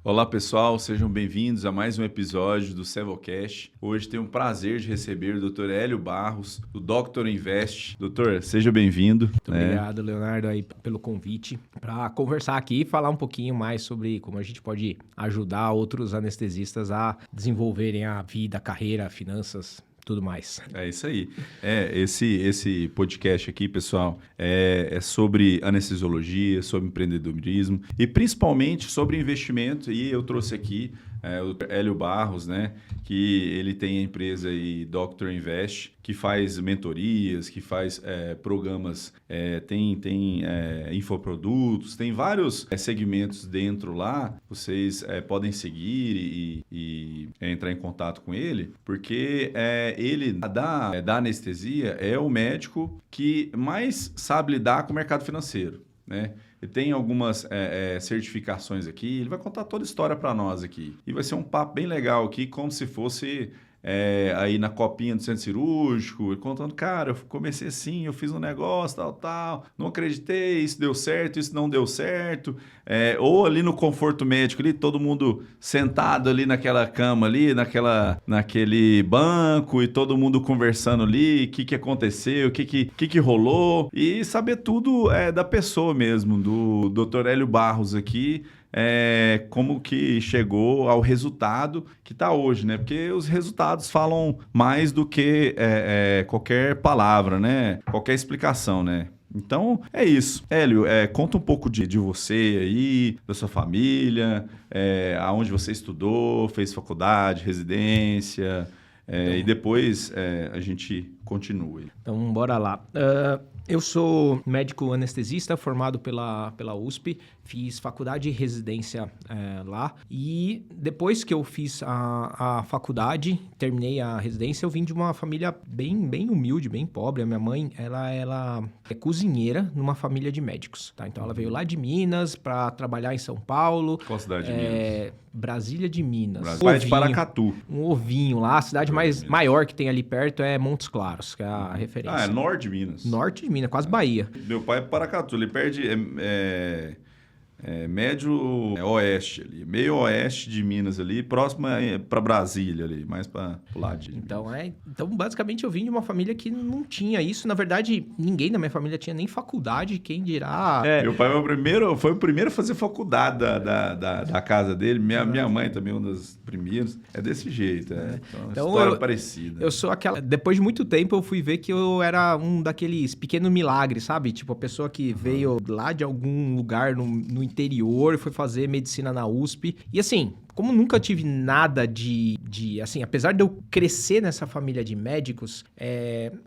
Olá pessoal, sejam bem-vindos a mais um episódio do Sevocast. Hoje tenho o prazer de receber o Dr. Hélio Barros, do Dr. Invest. Doutor, seja bem-vindo. Muito obrigado, Leonardo, aí, pelo convite, para conversar aqui e falar um pouquinho mais sobre como a gente pode ajudar outros anestesistas a desenvolverem a vida, a carreira, finanças, tudo mais. É isso aí. Esse podcast aqui, pessoal, é sobre anestesiologia, sobre empreendedorismo e principalmente sobre investimento. E eu trouxe aqui o Hélio Barros, né, que ele tem a empresa aí, Dr. Invest, que faz mentorias, que faz programas, tem infoprodutos, tem vários segmentos dentro lá. Vocês podem seguir e entrar em contato com ele, porque ele, da anestesia, é o médico que mais sabe lidar com o mercado financeiro, né? Ele tem algumas certificações aqui, ele vai contar toda a história para nós aqui. E vai ser um papo bem legal aqui, como se fosse aí na copinha do centro cirúrgico, contando, cara, eu comecei assim, eu fiz um negócio, tal, não acreditei, isso deu certo, isso não deu certo. Ou ali no conforto médico, ali, todo mundo sentado ali naquela cama ali, naquele banco, e todo mundo conversando ali, o que aconteceu, o que rolou, e saber tudo da pessoa mesmo, do Dr. Hélio Barros aqui, como que chegou ao resultado que está hoje, né? Porque os resultados falam mais do que qualquer palavra, né? Qualquer explicação, né? Então, é isso. Hélio, conta um pouco de você aí, da sua família, aonde você estudou, fez faculdade, residência, e depois a gente continua. Então, bora lá. Eu sou médico anestesista formado pela USP, fiz faculdade e residência lá, e depois que eu fiz a faculdade, terminei a residência, eu vim de uma família bem humilde, bem pobre. A minha mãe, ela é cozinheira numa família de médicos, tá? Então ela veio lá de Minas para trabalhar em São Paulo. Qual cidade de Minas? Brasília de Minas. Vai de Paracatu. Um ovinho lá, a cidade maior que tem ali perto é Montes Claros, que é a referência. É norte de Minas. Norte de Minas, quase Bahia. Meu pai é Paracatu, ele perde médio oeste ali, meio oeste de Minas ali, próximo para Brasília ali, mais para o lado de Então, basicamente eu vim de uma família que não tinha isso. Na verdade, ninguém da minha família tinha nem faculdade, quem dirá... Meu pai foi o primeiro a fazer faculdade da casa dele, minha mãe também, uma das primeiras, desse jeito, então história parecida. Eu sou aquela... Depois de muito tempo eu fui ver que eu era um daqueles pequenos milagres, sabe? Tipo, a pessoa que veio lá de algum lugar no interior, foi fazer medicina na USP. E assim, como nunca tive nada assim, apesar de eu crescer nessa família de médicos,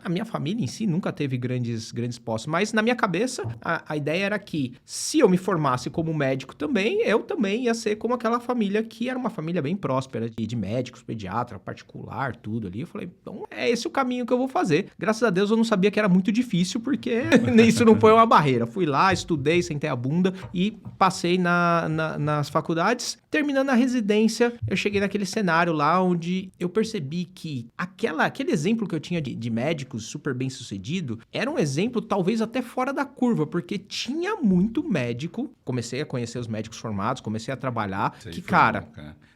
a minha família em si nunca teve grandes postos. Mas na minha cabeça, a ideia era que se eu me formasse como médico também, eu também ia ser como aquela família que era uma família bem próspera, de médicos, pediatra, particular, tudo ali. Eu falei, então é esse o caminho que eu vou fazer. Graças a Deus eu não sabia que era muito difícil, porque isso não foi uma barreira. Fui lá, estudei, sentei a bunda e passei nas faculdades. Terminando a residência, eu cheguei naquele cenário lá onde eu percebi que aquele exemplo que eu tinha de médicos super bem sucedido era um exemplo talvez até fora da curva, porque tinha muito médico. Comecei a conhecer os médicos formados, comecei a trabalhar, cara.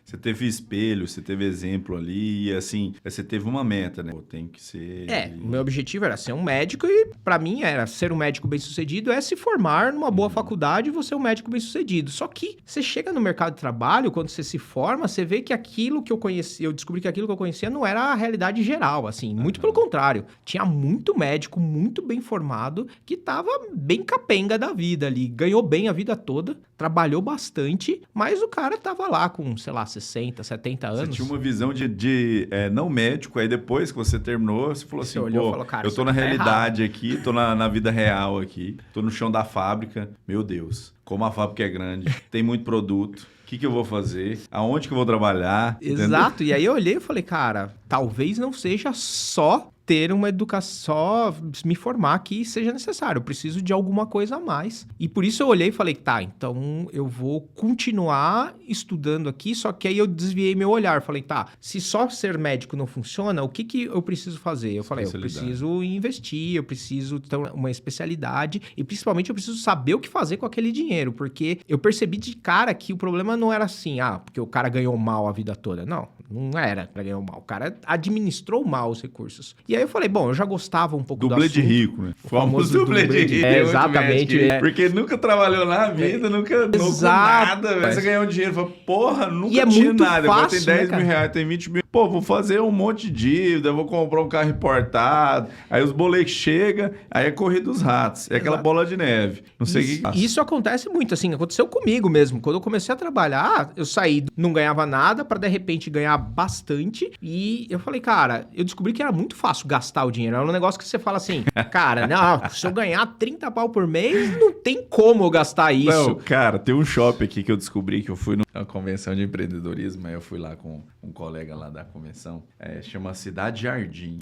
Você teve espelho, você teve exemplo ali, e assim, você teve uma meta, né? Tem que ser... O meu objetivo era ser um médico e pra mim era ser um médico bem-sucedido, se formar numa boa faculdade e você é um médico bem-sucedido. Só que você chega no mercado de trabalho, quando você se forma, você vê que aquilo que eu conhecia, eu descobri que aquilo que eu conhecia não era a realidade geral, assim, muito pelo contrário. Tinha muito médico, muito bem formado, que tava bem capenga da vida ali, ganhou bem a vida toda, trabalhou bastante, mas o cara tava lá com, sei lá, 60, 70 anos. Você tinha uma visão de não médico, aí depois que você terminou, você falou assim, falou, eu tô na realidade aqui, tô na vida real aqui, tô no chão da fábrica, meu Deus, como a fábrica é grande, tem muito produto, o que eu vou fazer, aonde que eu vou trabalhar. Exato, entendeu? E aí eu olhei e falei, cara, talvez não seja só ter uma educação, só me formar que seja necessário. Eu preciso de alguma coisa a mais. E por isso eu olhei e falei, tá, então eu vou continuar estudando aqui, só que aí eu desviei meu olhar. Falei, tá, se só ser médico não funciona, o que eu preciso fazer? Eu falei, eu preciso investir, eu preciso ter uma especialidade e principalmente eu preciso saber o que fazer com aquele dinheiro, porque eu percebi de cara que o problema não era assim, porque o cara ganhou mal a vida toda. Não era pra ganhar mal. O cara administrou mal os recursos. E aí eu falei, bom, eu já gostava um pouco do assunto. Dublê de rico, né? O famoso dublê de rico. Exatamente. Porque nunca trabalhou na vida, nunca com nada. Mas você ganhou dinheiro. Fala, porra, nunca tinha nada. Agora tem 10 mil reais, tem 20 mil. Pô, vou fazer um monte de dívida, vou comprar um carro importado. Aí os boletos chegam, aí é corrida dos ratos. É aquela bola de neve. Não sei o que... Isso acontece muito, assim, aconteceu comigo mesmo. Quando eu comecei a trabalhar, eu saí, não ganhava nada pra de repente ganhar bastante. E eu falei, cara, eu descobri que era muito fácil gastar o dinheiro. Era um negócio que você fala assim, cara, não, se eu ganhar 30 pau por mês, não tem como eu gastar isso. Não, cara, tem um shopping aqui que eu descobri que eu fui numa convenção de empreendedorismo, aí eu fui lá com um colega lá da convenção, chama Cidade Jardim.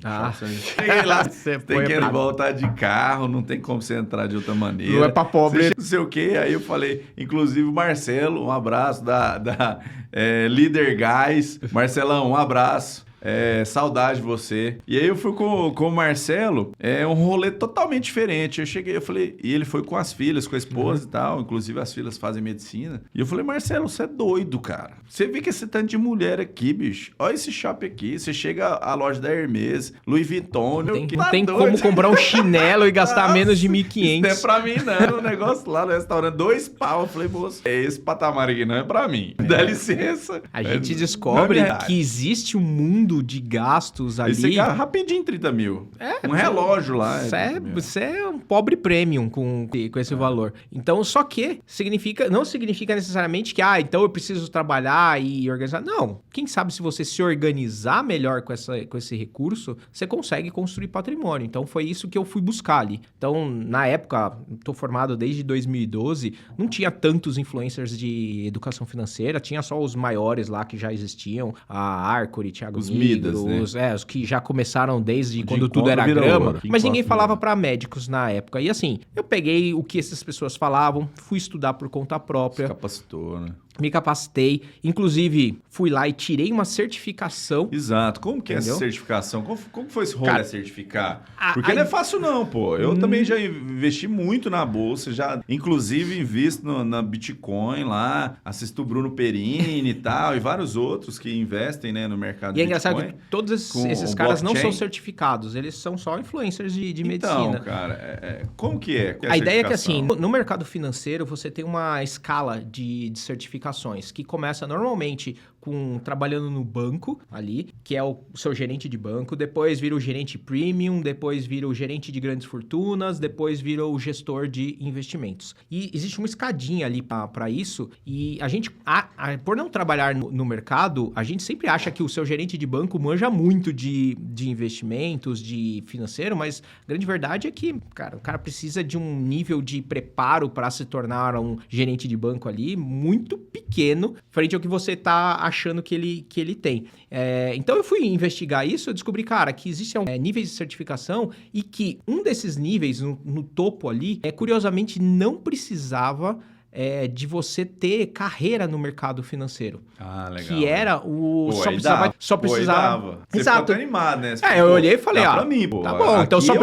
Cheguei lá, você tem que voltar de carro, não tem como você entrar de outra maneira. Não é pra pobre. Não sei o quê, aí eu falei, inclusive o Marcelo, um abraço da Líder Gás. Marcelão, um abraço. Saudade de você. E aí eu fui com o Marcelo, um rolê totalmente diferente. Eu cheguei, eu falei, e ele foi com as filhas, com a esposa e tal, inclusive as filhas fazem medicina. E eu falei, Marcelo, você é doido, cara. Você vê que esse tanto de mulher aqui, bicho. Olha esse shopping aqui. Você chega à loja da Hermès, Louis Vuitton. Não tem como comprar um chinelo e gastar menos de 1.500. Não é pra mim, não. O negócio lá no restaurante, 2 pau. Eu falei, moço, esse patamar aqui não é pra mim. Dá licença. A gente descobre que existe um mundo de gastos ali. Esse cara, rapidinho, 30 mil. Um relógio lá. Você é um pobre premium com esse valor. Então, só que não significa necessariamente que, então eu preciso trabalhar e organizar. Não. Quem sabe se você se organizar melhor com esse recurso, você consegue construir patrimônio. Então, foi isso que eu fui buscar ali. Então, na época, estou formado desde 2012, não tinha tantos influencers de educação financeira, tinha só os maiores lá que já existiam, a Arcuri, Thiago Midas, né? Os que já começaram desde quando tudo era grama, mas ninguém falava para médicos na época. E assim, eu peguei o que essas pessoas falavam, fui estudar por conta própria. Se capacitou, né? Me capacitei, inclusive fui lá e tirei uma certificação. Exato. Como que é essa certificação? Como foi esse rolê certificar? Porque não é fácil não, pô. Eu também já investi muito na bolsa, já inclusive invisto na Bitcoin lá, assisto o Bruno Perini e tal, e vários outros que investem, né, no mercado de Bitcoin. E é engraçado que todos esses caras não são certificados, eles são só influencers de medicina. Então, cara, como que é? A ideia é que assim, no mercado financeiro você tem uma escala de certificações que começa normalmente trabalhando no banco ali, que é o seu gerente de banco, depois vira o gerente premium, depois vira o gerente de grandes fortunas, depois vira o gestor de investimentos. E existe uma escadinha ali para isso, e a gente, por não trabalhar no mercado, a gente sempre acha que o seu gerente de banco manja muito de investimentos, de financeiro, mas a grande verdade é que, cara, o cara precisa de um nível de preparo para se tornar um gerente de banco ali muito pequeno, frente ao que você tá achando que ele tem. Então eu fui investigar isso, eu descobri, cara, que existem níveis de certificação e que um desses níveis, no topo ali, curiosamente não precisava de você ter carreira no mercado financeiro. Legal. Que era o... Só precisava... Você Exato. ficou animado, né? Eu olhei e falei, pra mim, pô. Tá bom, então só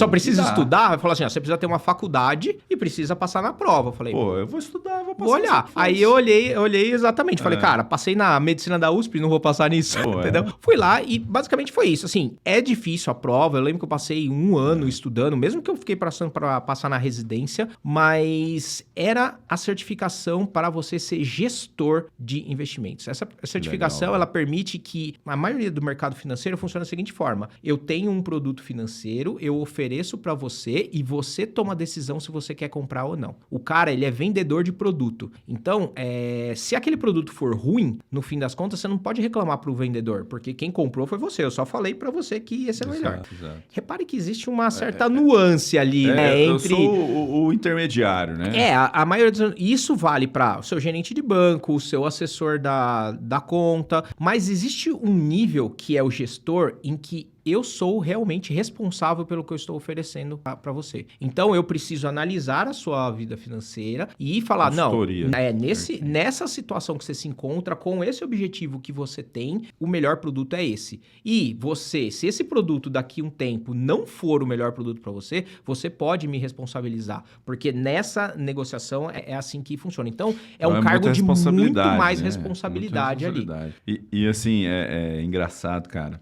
precisa estudar. Vai falar assim, você precisa ter uma faculdade e precisa passar na prova. Eu falei, eu vou estudar, vou passar. Vou olhar. Aí eu olhei exatamente. Falei, cara, passei na medicina da USP, não vou passar nisso, entendeu? Fui lá e basicamente foi isso. Assim, é difícil a prova. Eu lembro que eu passei 1 ano estudando, mesmo que eu fiquei passando para passar na residência, mas era a certificação para você ser gestor de investimentos. Essa certificação, ela permite que a maioria do mercado financeiro funcione da seguinte forma: eu tenho um produto financeiro, eu ofereço para você e você toma a decisão se você quer comprar ou não. O cara, ele é vendedor de produto. Então, se aquele produto for ruim, no fim das contas, você não pode reclamar para o vendedor, porque quem comprou foi você. Eu só falei para você que esse é melhor. Exato. Repare que existe uma certa nuance ali, né? Eu sou o intermediário, né? A maioria isso vale para o seu gerente de banco, o seu assessor da conta, mas existe um nível que é o gestor em que eu sou realmente responsável pelo que eu estou oferecendo para você. Então, eu preciso analisar a sua vida financeira e falar, Consultoria. nessa situação que você se encontra, com esse objetivo que você tem, o melhor produto é esse. E você, se esse produto daqui a um tempo não for o melhor produto para você, você pode me responsabilizar, porque nessa negociação é assim que funciona. Então, é um cargo de muito mais responsabilidade ali. E assim, é engraçado, cara.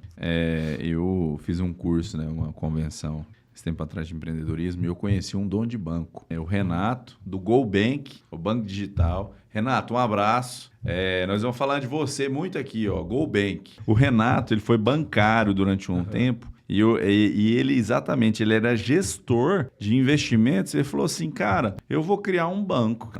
Eu fiz um curso, né, uma convenção esse tempo atrás de empreendedorismo e eu conheci um dono de banco. O Renato, do GoBank, o banco digital. Renato, um abraço. Nós vamos falar de você muito aqui, ó, GoBank. O Renato, ele foi bancário durante um tempo. E ele, exatamente, ele era gestor de investimentos. Ele falou assim, cara, eu vou criar um banco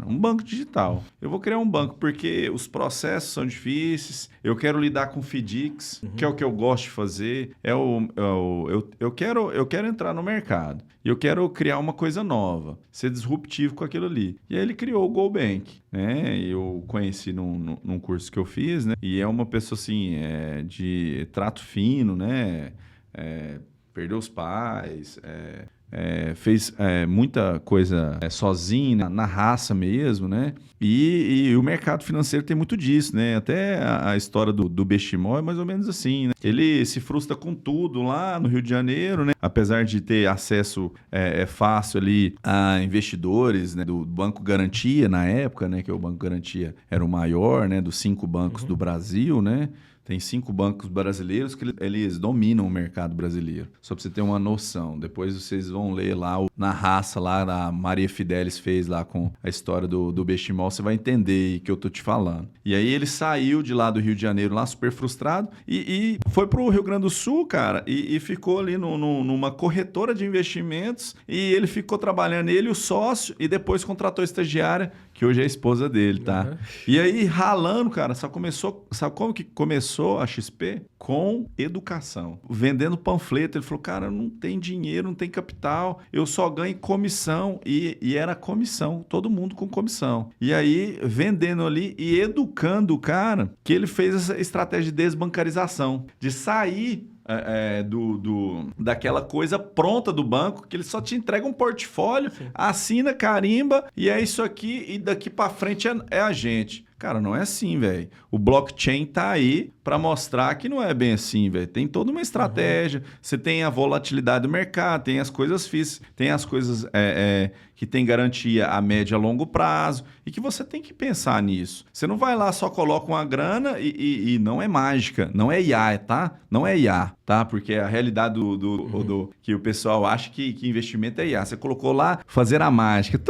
digital. Eu vou criar um banco porque os processos são difíceis, eu quero lidar com FDICs, que é o que eu gosto de fazer. Eu quero entrar no mercado. E eu quero criar uma coisa nova, ser disruptivo com aquilo ali. E aí ele criou o GoBank, né? Eu conheci num curso que eu fiz, né? E é uma pessoa, assim, de trato fino, né? Perdeu os pais, fez muita coisa sozinho, na raça mesmo, né? E o mercado financeiro tem muito disso, né? Até a história do Bestimol é mais ou menos assim, né? Ele se frustra com tudo lá no Rio de Janeiro, né? Apesar de ter acesso fácil ali a investidores, né? Do Banco Garantia na época, né? Que o Banco Garantia era o maior, né? Dos 5 bancos do Brasil, né? Tem 5 bancos brasileiros que eles dominam o mercado brasileiro. Só para você ter uma noção. Depois vocês vão ler lá na raça lá, a Maria Fidelis fez lá com a história do Bestimol, você vai entender que eu tô te falando. E aí ele saiu de lá do Rio de Janeiro, lá super frustrado, e foi pro Rio Grande do Sul, cara, e ficou ali numa corretora de investimentos, e ele ficou trabalhando, ele e o sócio, e depois contratou a estagiária, que hoje é a esposa dele, tá? Uhum. E aí, ralando, cara, sabe como que começou a XP? Com educação. Vendendo panfleto. Ele falou, cara, não tem dinheiro, não tem capital, eu só ganho comissão. E era comissão, todo mundo com comissão. E aí, vendendo ali e educando o cara, que ele fez essa estratégia de desbancarização, de sair daquela coisa pronta do banco, que ele só te entrega um portfólio, assina, carimba, e é isso aqui, e daqui para frente é a gente. Cara, não é assim, velho. O blockchain tá aí para mostrar que não é bem assim, velho. Tem toda uma estratégia. Você tem a volatilidade do mercado, tem as coisas físicas, tem as coisas que tem garantia a médio e a longo prazo e que você tem que pensar nisso. Você não vai lá, só coloca uma grana e não é mágica, não é IA, tá? Não é IA, tá? Porque a realidade do que o pessoal acha que investimento é IA. Você colocou lá, fazer a mágica.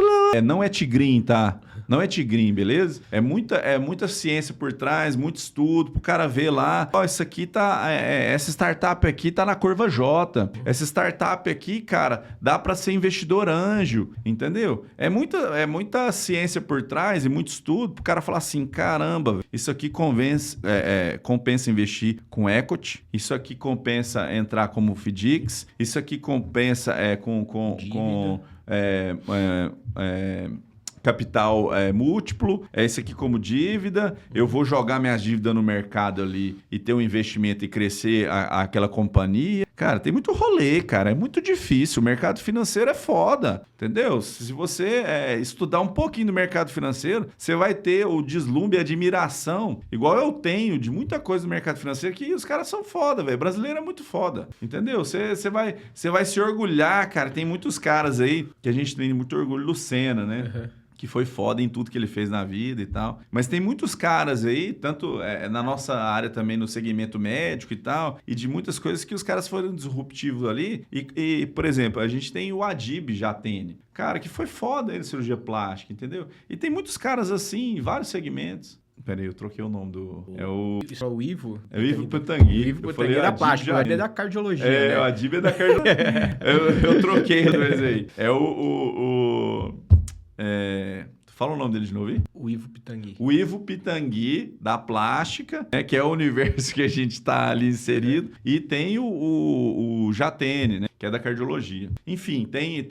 Não é tigrinho, tá? Não é tigrinho, beleza? É muita ciência por trás, muito estudo, pro cara ver lá, isso aqui tá, essa startup aqui tá na curva J, essa startup aqui, cara, dá para ser investidor anjo, entendeu? É muita ciência por trás e muito estudo pro cara falar assim, caramba, isso aqui compensa investir com equity, isso aqui compensa entrar como FDICs, isso aqui compensa com capital múltiplo, esse aqui como dívida, eu vou jogar minhas dívidas no mercado ali e ter um investimento e crescer aquela companhia. Cara, tem muito rolê, cara, é muito difícil, o mercado financeiro é foda, entendeu? Se você estudar um pouquinho do mercado financeiro, você vai ter o deslumbre e admiração, igual eu tenho de muita coisa do mercado financeiro, que os caras são foda, velho, brasileiro é muito foda, entendeu? Você vai se orgulhar, cara, tem muitos caras aí que a gente tem muito orgulho, Lucena, né? Uhum. Que foi foda em tudo que ele fez na vida e tal. Mas tem muitos caras aí, tanto na nossa área também, no segmento médico e tal, e de muitas coisas que os caras foram disruptivos ali. E por exemplo, a gente tem o Adib Jatene, cara, que foi foda aí na cirurgia plástica, entendeu? E tem muitos caras assim, em vários segmentos. Peraí, eu troquei o nome do... Isso é o Ivo? É o Ivo Pantangui. O Ivo Pantangui é da plástica, o Adib é da cardiologia. Né? O Adib é da cardiologia. eu troquei dois aí. Fala o nome dele de novo aí. O Ivo Pitangui. O Ivo Pitangui, da plástica, né, que é o universo que a gente está ali inserido, e tem o Jatene, né, que é da cardiologia. Enfim, tem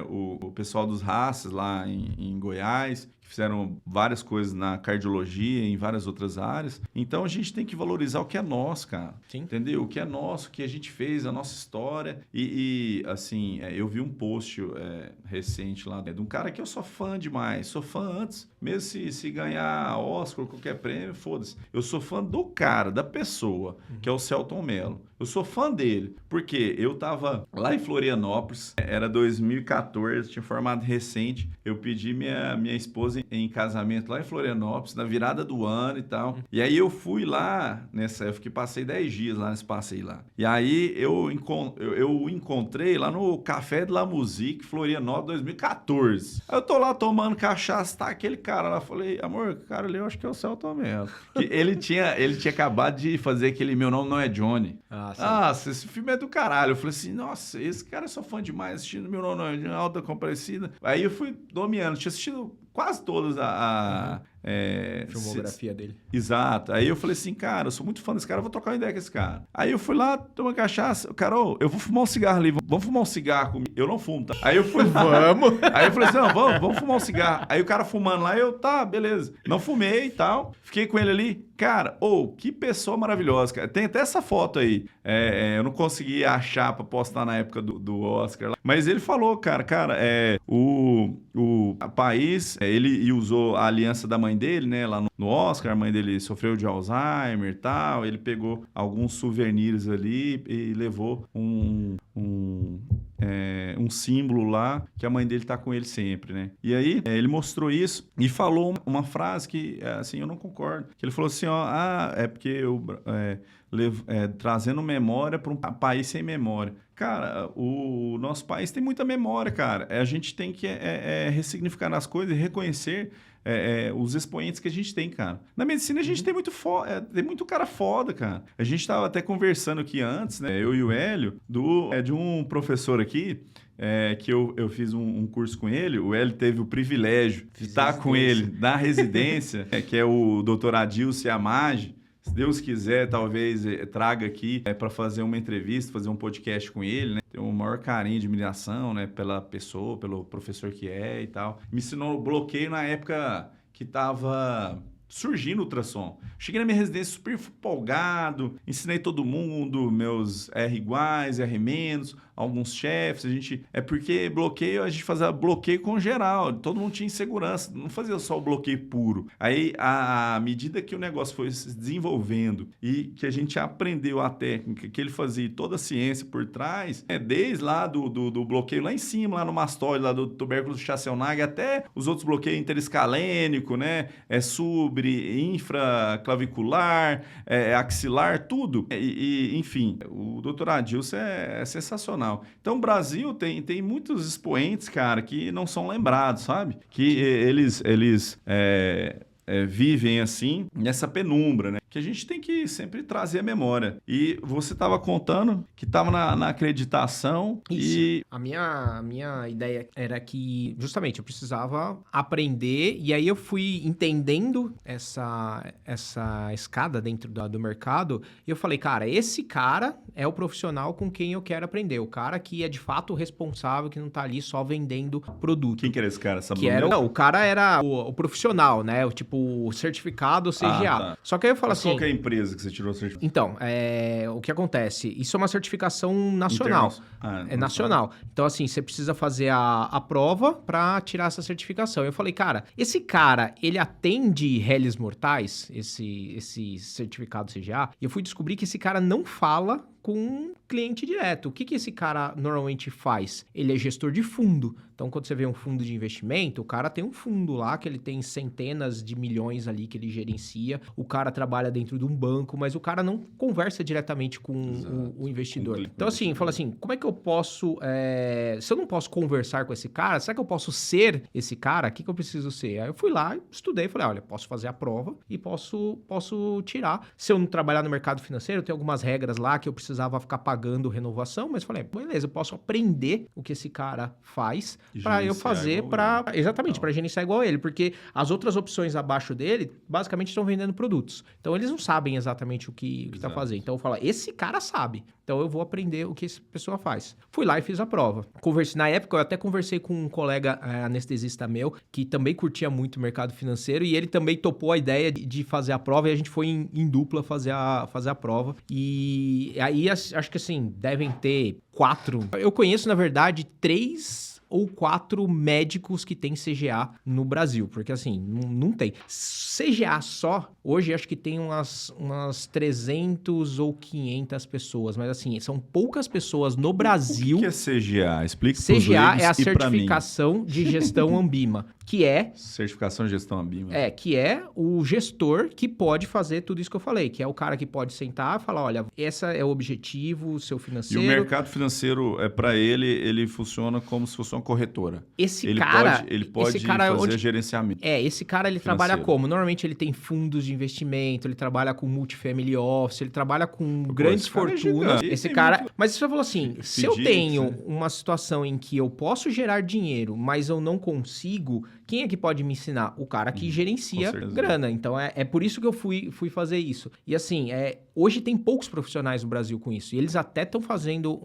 o pessoal dos raças lá em Goiás, que fizeram várias coisas na cardiologia, em várias outras áreas. Então, a gente tem que valorizar o que é nosso, cara. Sim. Entendeu? O que é nosso, o que a gente fez, a nossa história. Assim, eu vi um post recente lá de um cara que eu sou fã demais. Sou fã antes, mesmo se ganhar Oscar ou qualquer prêmio, foda-se. Eu sou fã do cara, da pessoa, que é o Selton Mello. Eu sou fã dele, porque eu tava lá em Florianópolis, era 2014, tinha formado recente. Eu pedi minha esposa em casamento lá em Florianópolis, na virada do ano e tal. E aí eu fui lá, passei 10 dias lá nesse passeio lá. E aí eu encontrei lá no Café de la Musique, Florianópolis, 2014. Aí eu tô lá tomando cachaça, tá aquele cara lá. Falei, amor, cara ali eu acho que é o Selton Mello. Que ele tinha acabado de fazer aquele Meu Nome Não É Johnny. Nossa, esse filme é do caralho. Eu falei assim, nossa, esse cara é só fã demais, assistindo Meu Nome Não É Johnny, Alta Comparecida. Aí eu fui dominando, tinha assistido quase todas filmografia dele. Exato. Aí eu falei assim, cara, eu sou muito fã desse cara, eu vou trocar uma ideia com esse cara. Aí eu fui lá, tomar cachaça. Carol, eu vou fumar um cigarro ali, vamos fumar um cigarro comigo. Eu não fumo, tá? Aí eu fui, vamos. Aí eu falei assim, não, vamos fumar um cigarro. Aí o cara fumando lá, tá, beleza. Não fumei e tal, fiquei com ele ali. Cara, que pessoa maravilhosa, cara. Tem até essa foto aí. Eu não consegui achar pra postar na época do Oscar lá. Mas ele falou, cara, o país, ele usou a aliança da mãe dele, né, lá no Oscar. A mãe dele sofreu de Alzheimer e tal. Ele pegou alguns souvenirs ali e levou um símbolo lá que a mãe dele tá com ele sempre, né? E aí, ele mostrou isso e falou uma frase que, assim, eu não concordo. Que ele falou assim, é porque trazendo memória para um país sem memória. Cara, o nosso país tem muita memória, cara. A gente tem que ressignificar as coisas e reconhecer os expoentes que a gente tem, cara. Na medicina a gente tem muito cara foda, cara. A gente tava até conversando aqui antes, né? Eu e o Hélio, de um professor aqui, que eu fiz um curso com ele. O Hélio teve o privilégio de estar com ele na residência, que é o Dr. Adilson Yamagi. Se Deus quiser, talvez traga aqui para fazer uma entrevista, fazer um podcast com ele, né? Tenho o maior carinho de admiração, né? Pela pessoa, pelo professor que é e tal. Me ensinou bloqueio na época que estava surgindo o ultrassom. Cheguei na minha residência super empolgado, ensinei todo mundo, meus R iguais, R menos, alguns chefes. Porque bloqueio, a gente fazia bloqueio com geral, todo mundo tinha insegurança, não fazia só o bloqueio puro. Aí, à medida que o negócio foi se desenvolvendo e que a gente aprendeu a técnica, que ele fazia toda a ciência por trás, desde lá do bloqueio lá em cima, lá no mastóide, lá do tubérculo Chasselnagh, até os outros bloqueios interescalênico, né? Infraclavicular, axilar, tudo. Enfim, o Dr. Adilson é sensacional. Então, o Brasil tem muitos expoentes, cara, que não são lembrados, sabe? Que eles vivem assim, nessa penumbra, né? Que a gente tem que sempre trazer a memória. E você estava contando que estava na acreditação. Isso. E A minha ideia era que, justamente, eu precisava aprender, e aí eu fui entendendo essa escada dentro do mercado, e eu falei, cara, esse cara é o profissional com quem eu quero aprender, o cara que é de fato o responsável, que não tá ali só vendendo produto. Quem que era esse cara? Sabe o cara era o profissional, né? O certificado CGA. Tá. Só que aí eu falo assim... Qual que é a empresa que você tirou o certificado? Então, o que acontece? Isso é uma certificação nacional. É nacional. Então, assim, você precisa fazer a prova para tirar essa certificação. Eu falei, cara, esse cara, ele atende réis mortais, esse certificado CGA, e eu fui descobrir que esse cara não fala com um cliente direto. O que esse cara normalmente faz? Ele é gestor de fundo. Então, quando você vê um fundo de investimento, o cara tem um fundo lá que ele tem centenas de milhões ali que ele gerencia. O cara trabalha dentro de um banco, mas o cara não conversa diretamente com o investidor. Então, assim, fala assim, como é que eu posso... se eu não posso conversar com esse cara, será que eu posso ser esse cara? O que eu preciso ser? Aí eu fui lá, estudei, falei, olha, posso fazer a prova e posso tirar. Se eu não trabalhar no mercado financeiro, tem algumas regras lá que eu precisava ficar pagando pagando renovação, mas falei, beleza, eu posso aprender o que esse cara faz para eu fazer para exatamente, para gerenciar igual ele, porque as outras opções abaixo dele, basicamente estão vendendo produtos. Então eles não sabem exatamente o que tá fazendo. Então eu falo, esse cara sabe. Então eu vou aprender o que essa pessoa faz. Fui lá e fiz a prova. Na época eu até conversei com um colega anestesista meu, que também curtia muito o mercado financeiro, e ele também topou a ideia de fazer a prova, e a gente foi em dupla fazer a prova. E aí acho que assim, devem ter 4. Eu conheço, na verdade, 3 ou 4 médicos que tem CGA no Brasil, porque assim, não tem. CGA só, hoje acho que tem umas 300 ou 500 pessoas, mas assim, são poucas pessoas no Brasil. O que é CGA? Explica para os CGA leigos é a e pra mim. certificação de gestão Ambima, que é... Certificação de gestão Ambima. que é o gestor que pode fazer tudo isso que eu falei, que é o cara que pode sentar e falar, olha, esse é o objetivo, seu financeiro... E o mercado financeiro, para ele funciona como se fosse uma corretora. Ele pode fazer gerenciamento. Esse cara ele trabalha como? Normalmente ele tem fundos de investimento, ele trabalha com multifamily office, ele trabalha com grandes fortunas. Esse cara... Mas você falou assim, se eu tenho uma situação em que eu posso gerar dinheiro, mas eu não consigo, quem é que pode me ensinar? O cara que gerencia grana. Então é por isso que eu fui fazer isso. E assim, hoje tem poucos profissionais no Brasil com isso. E eles até estão fazendo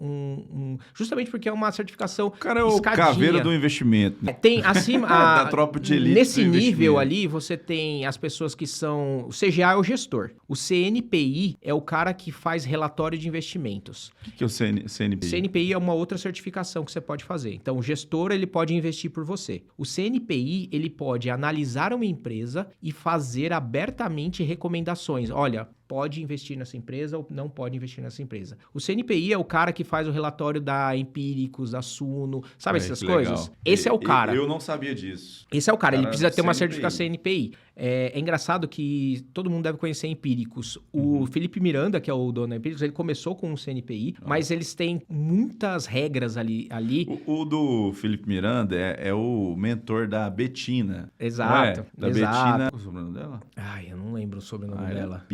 justamente porque é uma certificação escadinha. O cara é o caveira do investimento. Né? Tem acima... da tropa de elite. Nesse nível ali, você tem as pessoas que são... O CGA é o gestor. O CNPI é o cara que faz relatório de investimentos. O que é o CNPI? CNPI é uma outra certificação que você pode fazer. Então, o gestor, ele pode investir por você. O CNPI, ele pode analisar uma empresa e fazer abertamente recomendações. Olha, pode investir nessa empresa ou não pode investir nessa empresa. O CNPI é o cara que faz o relatório da Empíricos, da Suno, sabe essas coisas? Legal. Esse é o cara. Eu não sabia disso. Esse é o cara, ele precisa ter uma certificação CNPI. É engraçado que todo mundo deve conhecer a Empíricos. O Felipe Miranda, que é o dono da Empíricos, ele começou com um CNPI, mas eles têm muitas regras ali. O do Felipe Miranda é o mentor da Betina. Exato. Da Betina. Qual é o sobrenome dela? Ai, eu não lembro o sobrenome dela.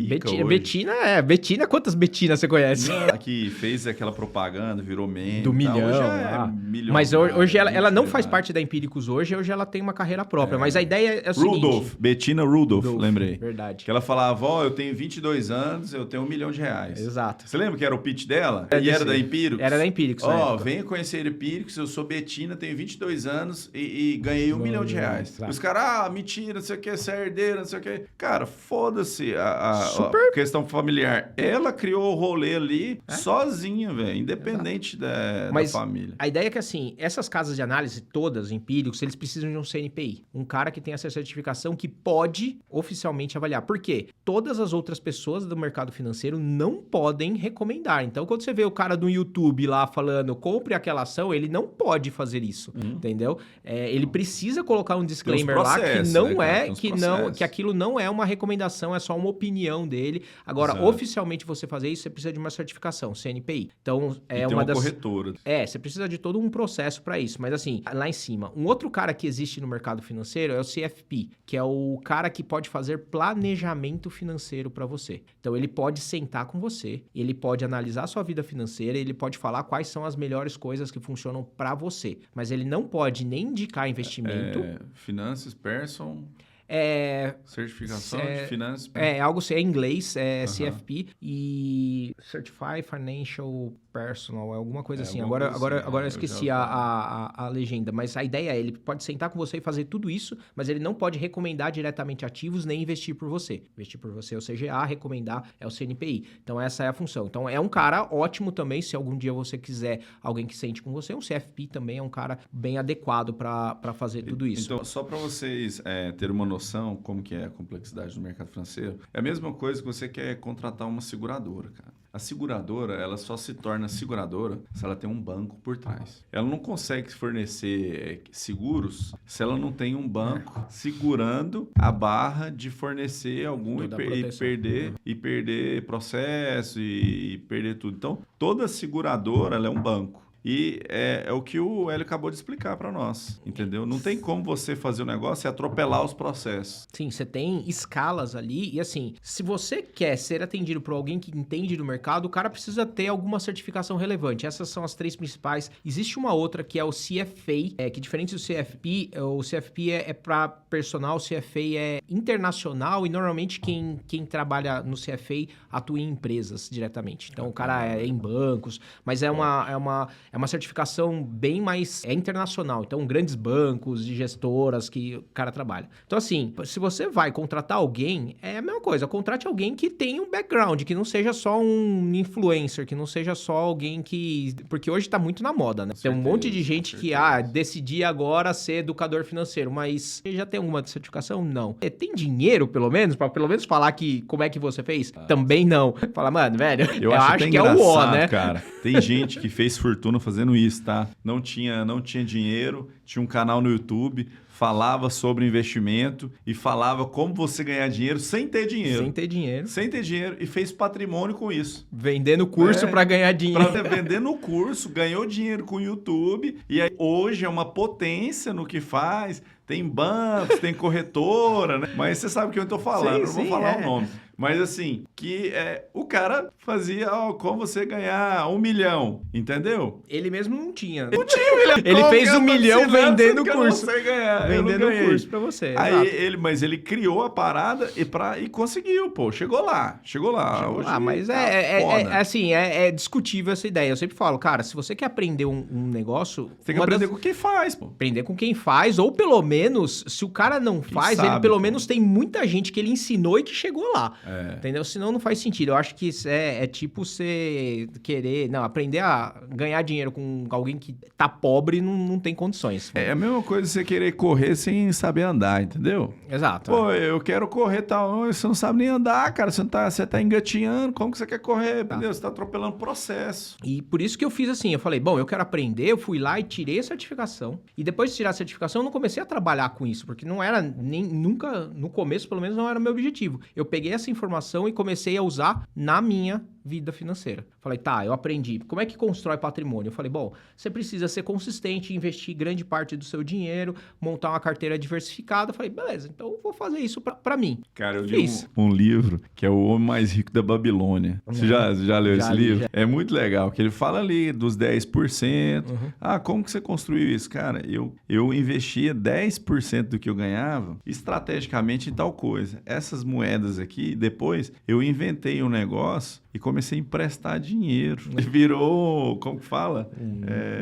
Betina, quantas Betinas você conhece? A que fez aquela propaganda, virou meme. Do milhão. Hoje milhão. Mas hoje ela não faz parte da Empíricos hoje ela tem uma carreira própria. Mas a ideia é o seguinte... Betina Rudolph, lembrei. Verdade. Que ela falava, eu tenho 22 anos, eu tenho R$1 milhão. Exato. Você lembra que era o pitch dela? Era da Empíricos? Era da Empíricos, venha conhecer Empíricos, eu sou Betina, tenho 22 anos e ganhei R$1 milhão. Exato. Os caras, mentira, não sei o que, você é herdeira, não sei o que. Cara, foda-se a questão familiar. Ela criou o rolê ali sozinha, velho, independente da família. A ideia é que, assim, essas casas de análise, todas, Empíricos, eles precisam de um CNPI. Um cara que tem essa certificação que pode oficialmente avaliar. Por quê? Todas as outras pessoas do mercado financeiro não podem recomendar. Então, quando você vê o cara do YouTube lá falando, compre aquela ação, ele não pode fazer isso, entendeu? Ele precisa colocar um disclaimer lá que não que aquilo não é uma recomendação, é só uma opinião dele. Agora, oficialmente você fazer isso, você precisa de uma certificação, CNPI. Então, uma das corretora. Você precisa de todo um processo para isso. Mas assim, lá em cima, um outro cara que existe no mercado financeiro é o CFP, que é o cara que pode fazer planejamento financeiro para você. Então, ele pode sentar com você, ele pode analisar a sua vida financeira, ele pode falar quais são as melhores coisas que funcionam para você. Mas ele não pode nem indicar investimento. Finanças, person... certificação de finanças. Algo assim, é em inglês, CFP e Certified Financial Personal, alguma coisa assim. Agora eu esqueci a legenda, mas a ideia é, ele pode sentar com você e fazer tudo isso, mas ele não pode recomendar diretamente ativos nem investir por você. Investir por você é o CGA, recomendar é o CNPI. Então essa é a função. Então é um cara ótimo também, se algum dia você quiser alguém que sente com você, um CFP também é um cara bem adequado para fazer tudo isso. Então, só para vocês terem uma noção como que é a complexidade do mercado financeiro, é a mesma coisa que você quer contratar uma seguradora, cara. A seguradora, ela só se torna seguradora se ela tem um banco por trás. Ela não consegue fornecer seguros se ela não tem um banco segurando a barra de fornecer algum e perder processo e perder tudo. Então, toda seguradora ela é um banco. E é o que o Hélio acabou de explicar para nós, entendeu? Não tem como você fazer o negócio e atropelar os processos. Sim, você tem escalas ali e assim, se você quer ser atendido por alguém que entende do mercado, o cara precisa ter alguma certificação relevante. Essas são as 3 principais. Existe uma outra que é o CFA, que diferente do CFP, o CFP é para personal, o CFA é internacional e normalmente quem trabalha no CFA atua em empresas diretamente. Então o cara é em bancos, mas é uma certificação bem mais internacional. Então grandes bancos, de gestoras que o cara trabalha. Então assim, se você vai contratar alguém, é a mesma coisa. Contrate alguém que tenha um background, que não seja só um influencer, que não seja só alguém que... Porque hoje tá muito na moda, né? Tem um monte de gente que, decidi agora ser educador financeiro, mas você já tem alguma certificação? Não. Tem dinheiro, pelo menos, pra pelo menos falar que como é que você fez? Também não. Fala, mano, velho, eu acho que é o O, né? Cara, tem gente que fez fortuna fazendo isso, tá? Não tinha dinheiro, tinha um canal no YouTube, falava sobre investimento e falava como você ganhar dinheiro sem ter dinheiro. Sem ter dinheiro E fez patrimônio com isso. Vendendo curso para ganhar dinheiro. Vendendo o curso, ganhou dinheiro com o YouTube e aí hoje é uma potência no que faz. Tem bancos, tem corretora, né? Mas você sabe o que eu tô falando, não vou falar o nome. Mas assim, que o cara fazia como você ganhar 1 milhão, entendeu? Ele mesmo não tinha. Não tinha 1 milhão. Ele fez 1 milhão vendendo curso. Vendendo curso pra você. Aí mas ele criou a parada e conseguiu, pô. Chegou lá. Hoje mas é discutível essa ideia. Eu sempre falo, cara, se você quer aprender um negócio... Você tem que aprender com quem faz, pô. Aprender com quem faz, ou pelo menos, se o cara não faz, ele pelo menos tem muita gente que ele ensinou e que chegou lá. Entendeu? Senão não faz sentido. Eu acho que isso é tipo você querer... Não, aprender a ganhar dinheiro com alguém que tá pobre não tem condições. É a mesma coisa você querer correr sem saber andar, entendeu? Exato. Pô, eu quero correr tal. Você não sabe nem andar, cara. Você tá engatinhando. Como que você quer correr? Entendeu? Você tá atropelando o processo. E por isso que eu fiz assim. Eu falei, bom, eu quero aprender. Eu fui lá e tirei a certificação. E depois de tirar a certificação, eu não comecei a trabalhar com isso. Porque não era nunca, no começo, pelo menos, não era o meu objetivo. Eu peguei essa informação e comecei a usar na minha vida financeira. Falei, tá, eu aprendi. Como é que constrói patrimônio? Eu falei, bom, você precisa ser consistente, investir grande parte do seu dinheiro, montar uma carteira diversificada. Eu falei, beleza, então eu vou fazer isso pra mim. Cara, eu li um livro que é O Homem Mais Rico da Babilônia. Você já leu esse livro? Já. É muito legal, que ele fala ali dos 10%. Como que você construiu isso? Cara, eu investia 10% do que eu ganhava estrategicamente em tal coisa. Essas moedas aqui, depois eu inventei um negócio e comecei a emprestar dinheiro. Virou, como que fala?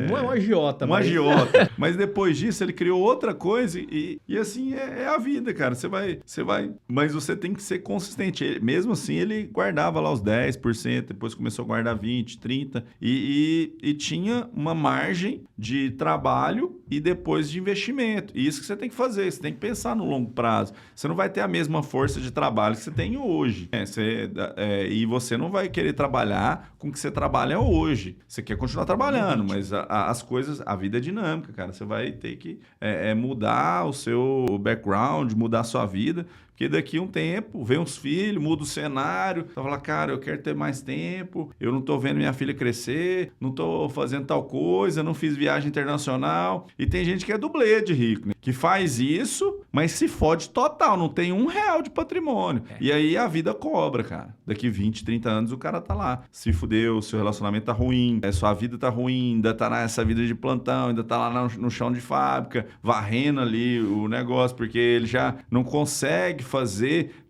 Não é um agiota. Agiota. Mas depois disso, ele criou outra coisa e assim, é a vida, cara. Você vai... Mas você tem que ser consistente. Mesmo assim, ele guardava lá os 10%, depois começou a guardar 20%, 30%. E tinha uma margem de trabalho e depois de investimento. E isso que você tem que fazer. Você tem que pensar no longo prazo. Você não vai ter a mesma força de trabalho que você tem hoje. E você não vai querer trabalhar com o que você trabalha hoje. Você quer continuar trabalhando, mas as coisas, a vida é dinâmica, cara. Você vai ter que mudar o seu background, mudar a sua vida, porque daqui a um tempo vem uns filhos, muda o cenário, você fala, cara, eu quero ter mais tempo, eu não tô vendo minha filha crescer, não tô fazendo tal coisa, não fiz viagem internacional. E tem gente que é dublê de rico, né? Que faz isso, mas se fode total, não tem R$1 de patrimônio. E aí a vida cobra, cara. Daqui 20, 30 anos o cara tá lá. Se fudeu, seu relacionamento tá ruim, sua vida tá ruim, ainda tá nessa vida de plantão, ainda tá lá no chão de fábrica, varrendo ali o negócio, porque ele já não consegue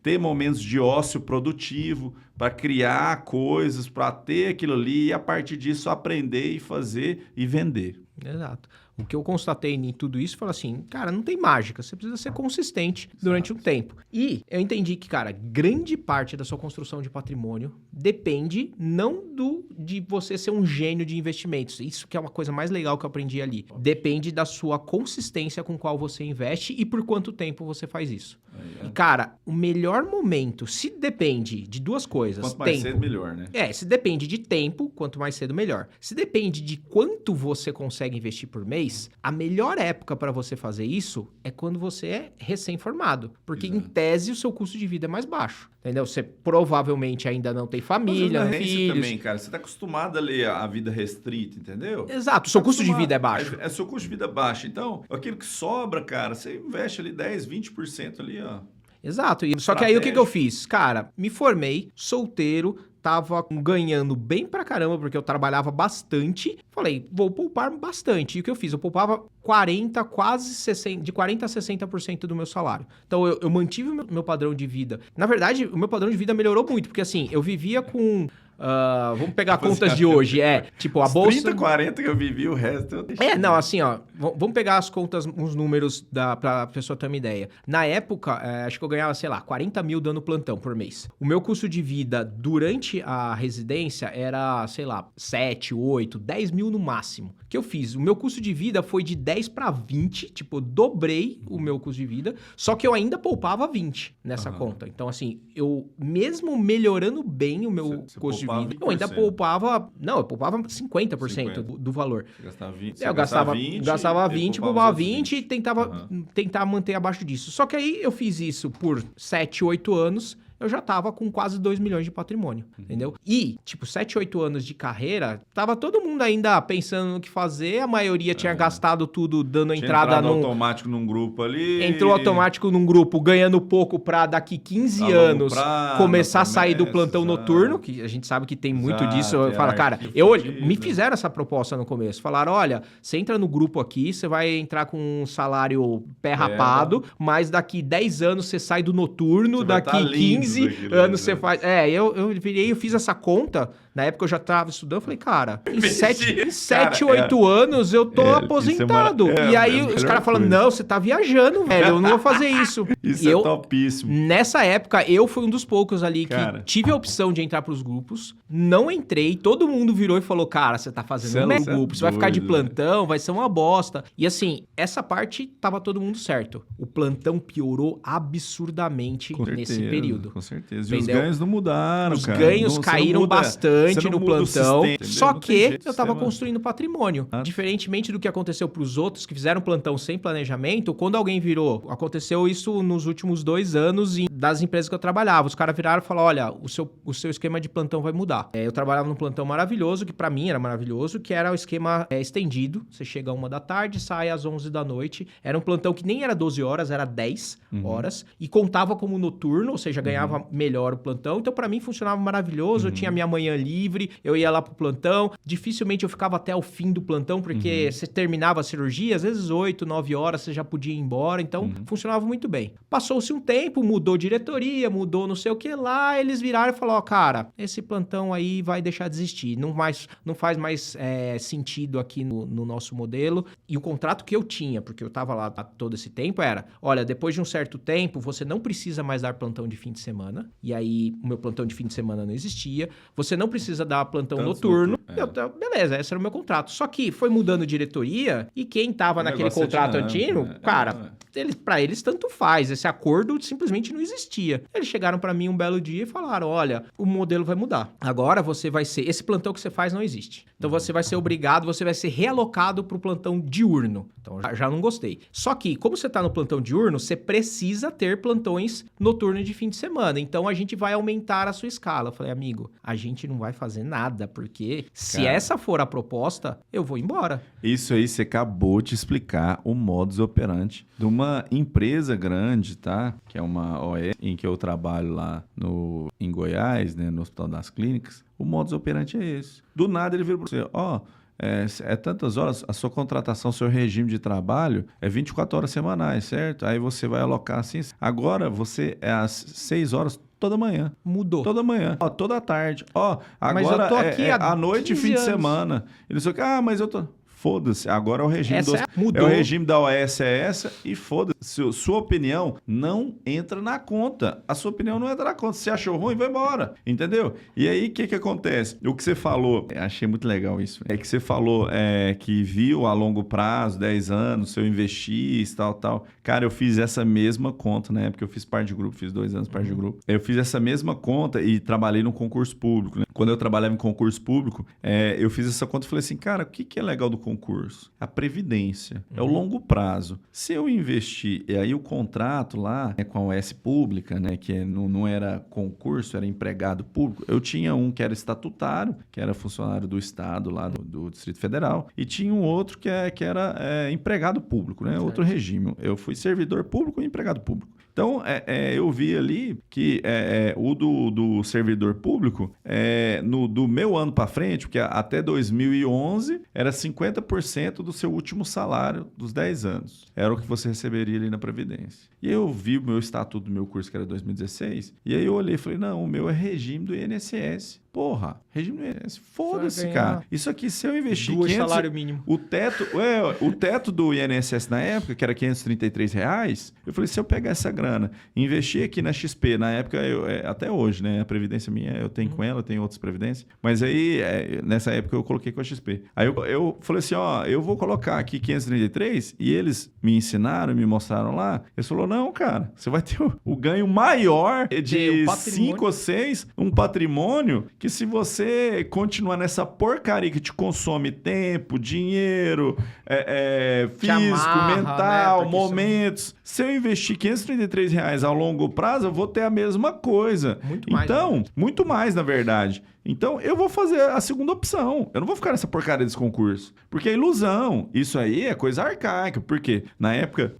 ter momentos de ócio produtivo para criar coisas, para ter aquilo ali e a partir disso aprender e fazer e vender. Exato. O que eu constatei em tudo isso foi assim, cara, não tem mágica, você precisa ser consistente durante um tempo. E eu entendi que, cara, grande parte da sua construção de patrimônio depende não de você ser um gênio de investimentos. Isso que é uma coisa mais legal que eu aprendi ali. Depende da sua consistência com qual você investe e por quanto tempo você faz isso. E, cara, o melhor momento, se depende de duas coisas. Quanto mais cedo, melhor, né? Se depende de tempo, quanto mais cedo, melhor. Se depende de quanto você consegue investir por mês, a melhor época para você fazer isso é quando você é recém-formado. Porque, em tese, o seu custo de vida é mais baixo. entendeu? Você provavelmente ainda não tem família, Mas filhos. também, cara, você tá acostumado a ler a vida restrita, entendeu? Exato, o seu custo de vida é baixo. É seu custo de vida baixo. Então, aquilo que sobra, cara, você investe ali 10, 20% ali, ó. Exato. Só que aí o que eu fiz? Cara, me formei, solteiro, tava ganhando bem pra caramba, porque eu trabalhava bastante. Falei, vou poupar bastante. E o que eu fiz? Eu poupava 40, quase 60, de 40 a 60% do meu salário. Então, eu mantive o meu padrão de vida. Na verdade, o meu padrão de vida melhorou muito, porque assim, eu vivia com... vamos pegar contas de hoje, tipo a bolsa... 30, 40 que eu vivi, o resto eu deixei. Não, assim, ó, vamos pegar as contas, uns números pra pessoa ter uma ideia. Na época, acho que eu ganhava, sei lá, 40 mil dando plantão por mês. O meu custo de vida durante a residência era, sei lá, 7, 8, 10 mil no máximo. O que eu fiz? O meu custo de vida foi de 10 para 20, tipo, eu dobrei o meu custo de vida, só que eu ainda poupava 20 nessa conta. Então, assim, eu mesmo melhorando bem o meu custo de vida, eu ainda poupava... Não, eu poupava 50% do valor. Você gastava 20, eu gastava 20, poupava 20 e tentar manter abaixo disso. Só que aí eu fiz isso por 7, 8 anos... eu já tava com quase 2 milhões de patrimônio, entendeu? E, tipo, 7, 8 anos de carreira, tava todo mundo ainda pensando no que fazer, a maioria tinha gastado tudo dando entrada automático num grupo ali. Entrou automático num grupo, ganhando pouco pra daqui 15 anos começar a sair do plantão noturno, que a gente sabe que tem muito disso. Eu falo, cara, me fizeram essa proposta no começo. Falaram, olha, você entra no grupo aqui, você vai entrar com um salário pé rapado, mas daqui 10 anos você sai do noturno, daqui 15 anos você faz... eu virei, eu fiz essa conta, na época eu já tava estudando, eu falei, cara, em 7, 8 anos eu tô aposentado. E aí os caras falam, não, você tá viajando, velho, eu não vou fazer isso. Isso é topíssimo. Nessa época, eu fui um dos poucos ali que tive a opção de entrar pros grupos, não entrei, todo mundo virou e falou, cara, você tá fazendo um grupo, você vai ficar de plantão, vai ser uma bosta. E assim, essa parte tava todo mundo certo. O plantão piorou absurdamente nesse período. Com certeza. E os ganhos não mudaram, cara. Os ganhos caíram bastante no plantão. Só que eu tava sistema... construindo patrimônio. Diferentemente do que aconteceu pros outros que fizeram plantão sem planejamento, quando alguém virou... Aconteceu isso nos últimos 2 anos das empresas que eu trabalhava. Os caras viraram e falaram, olha, o seu esquema de plantão vai mudar. Eu trabalhava num plantão maravilhoso, que pra mim era maravilhoso, que era o esquema estendido. Você chega às 1h da tarde, sai às 11 da noite. Era um plantão que nem era 12 horas, era 10 horas. E contava como noturno, ou seja, ganhava melhor o plantão. Então, pra mim, funcionava maravilhoso. Eu tinha minha manhã livre, eu ia lá pro plantão. Dificilmente eu ficava até o fim do plantão, porque você terminava a cirurgia, às vezes 8, 9 horas, você já podia ir embora. Então, funcionava muito bem. Passou-se um tempo, mudou diretoria, mudou não sei o que lá. Eles viraram e falaram, cara, esse plantão aí vai deixar de existir. Não faz mais sentido aqui no nosso modelo. E o contrato que eu tinha, porque eu tava lá todo esse tempo, era, olha, depois de um certo tempo, você não precisa mais dar plantão de fim de semana. E aí, o meu plantão de fim de semana não existia. Você não precisa dar plantão noturno. Beleza, esse era o meu contrato. Só que foi mudando diretoria e quem tava naquele contrato antigo, cara, pra eles tanto faz. Esse acordo simplesmente não existia. Eles chegaram pra mim um belo dia e falaram, olha, o modelo vai mudar. Agora você vai ser... Esse plantão que você faz não existe. Então você vai ser obrigado, você vai ser realocado pro plantão diurno. Então já não gostei. Só que, como você tá no plantão diurno, você precisa ter plantões noturnos de fim de semana. Então a gente vai aumentar a sua escala. Eu falei, amigo, a gente não vai fazer nada, porque se essa for a proposta, eu vou embora. Isso aí, você acabou de explicar o modus operandi de uma empresa grande, tá? Que é uma OE, em que eu trabalho lá em Goiás, né? No Hospital das Clínicas. O modus operandi é esse. Do nada ele vira para você, é tantas horas, a sua contratação, seu regime de trabalho é 24 horas semanais, certo? Aí você vai alocar assim, agora você é às 6 horas toda manhã. Mudou. Toda manhã. Toda tarde. Agora mas eu tô aqui à noite e fim de semana. Ele só mas eu tô... Foda-se, agora é o regime é o regime da OS é essa e foda-se. Sua opinião não entra na conta. A sua opinião não entra na conta. Se achou ruim, vai embora. Entendeu? E aí, o que acontece? O que você falou, achei muito legal isso. É que você falou que viu a longo prazo, 10 anos, se eu investir, tal. Cara, eu fiz essa mesma conta, né? Porque eu fiz parte de grupo, fiz 2 anos parte de grupo. Eu fiz essa mesma conta e trabalhei no concurso público, né? quando eu trabalhava em concurso público, eu fiz essa conta e falei assim, cara, o que é legal do concurso? A previdência, é o longo prazo. Se eu investir, e aí o contrato lá com a OS Pública, né, que não era concurso, era empregado público, eu tinha um que era estatutário, que era funcionário do Estado lá do Distrito Federal, e tinha um outro que era empregado público, né, outro regime. Eu fui servidor público e empregado público. Então, eu vi ali que o do servidor público, do meu ano para frente, porque até 2011 era 50% do seu último salário dos 10 anos. Era o que você receberia ali na Previdência. E eu vi o meu estatuto do meu curso, que era 2016, e aí eu olhei e falei, não, o meu é regime do INSS. Porra, regime do INSS. Foda-se, cara. Isso aqui, se eu investir 2 salário mínimo. O teto do INSS na época, que era R$533, eu falei, se eu pegar essa grana e investir aqui na XP, na época, até hoje, né? A previdência minha, eu tenho com ela, eu tenho outras previdências. Mas aí, nessa época, eu coloquei com a XP. Aí eu falei assim, ó, eu vou colocar aqui 533, e eles me ensinaram, me mostraram lá. Eles falaram, não, cara, você vai ter o ganho maior de 5 ou 6, um patrimônio, que se você continuar nessa porcaria que te consome tempo, dinheiro, físico, mental, né? Momentos. Se eu investir R$533 a longo prazo, eu vou ter a mesma coisa. Muito mais. Então, muito mais, na verdade. Então, eu vou fazer a segunda opção. Eu não vou ficar nessa porcaria desse concurso. Porque é ilusão. Isso aí é coisa arcaica. Porque na época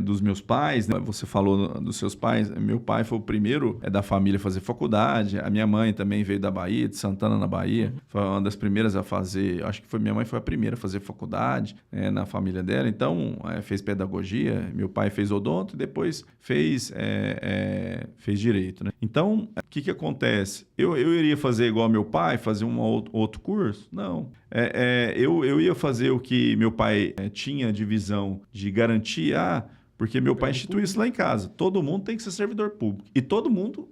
dos meus pais, né? Você falou dos seus pais. Meu pai foi o primeiro da família a fazer faculdade. A minha mãe também veio da Bahia, de Santana, na Bahia. Foi uma das primeiras a fazer. Acho que minha mãe foi a primeira a fazer faculdade na família dela. Então, fez pedagogia. Meu pai fez odonto e depois fez direito, né? Então, o que acontece? Eu iria fazer igual meu pai, fazer outro curso? Não. Eu ia fazer o que meu pai tinha de visão de garantir, porque meu pai instituiu isso lá em casa. Todo mundo tem que ser servidor público. E todo mundo,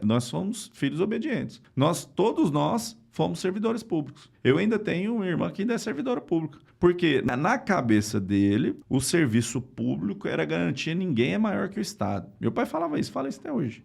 nós somos filhos obedientes. Todos nós fomos servidores públicos. Eu ainda tenho uma irmã que ainda é servidora pública. Porque na cabeça dele, o serviço público era garantia, ninguém é maior que o Estado. Meu pai falava isso, fala isso até hoje.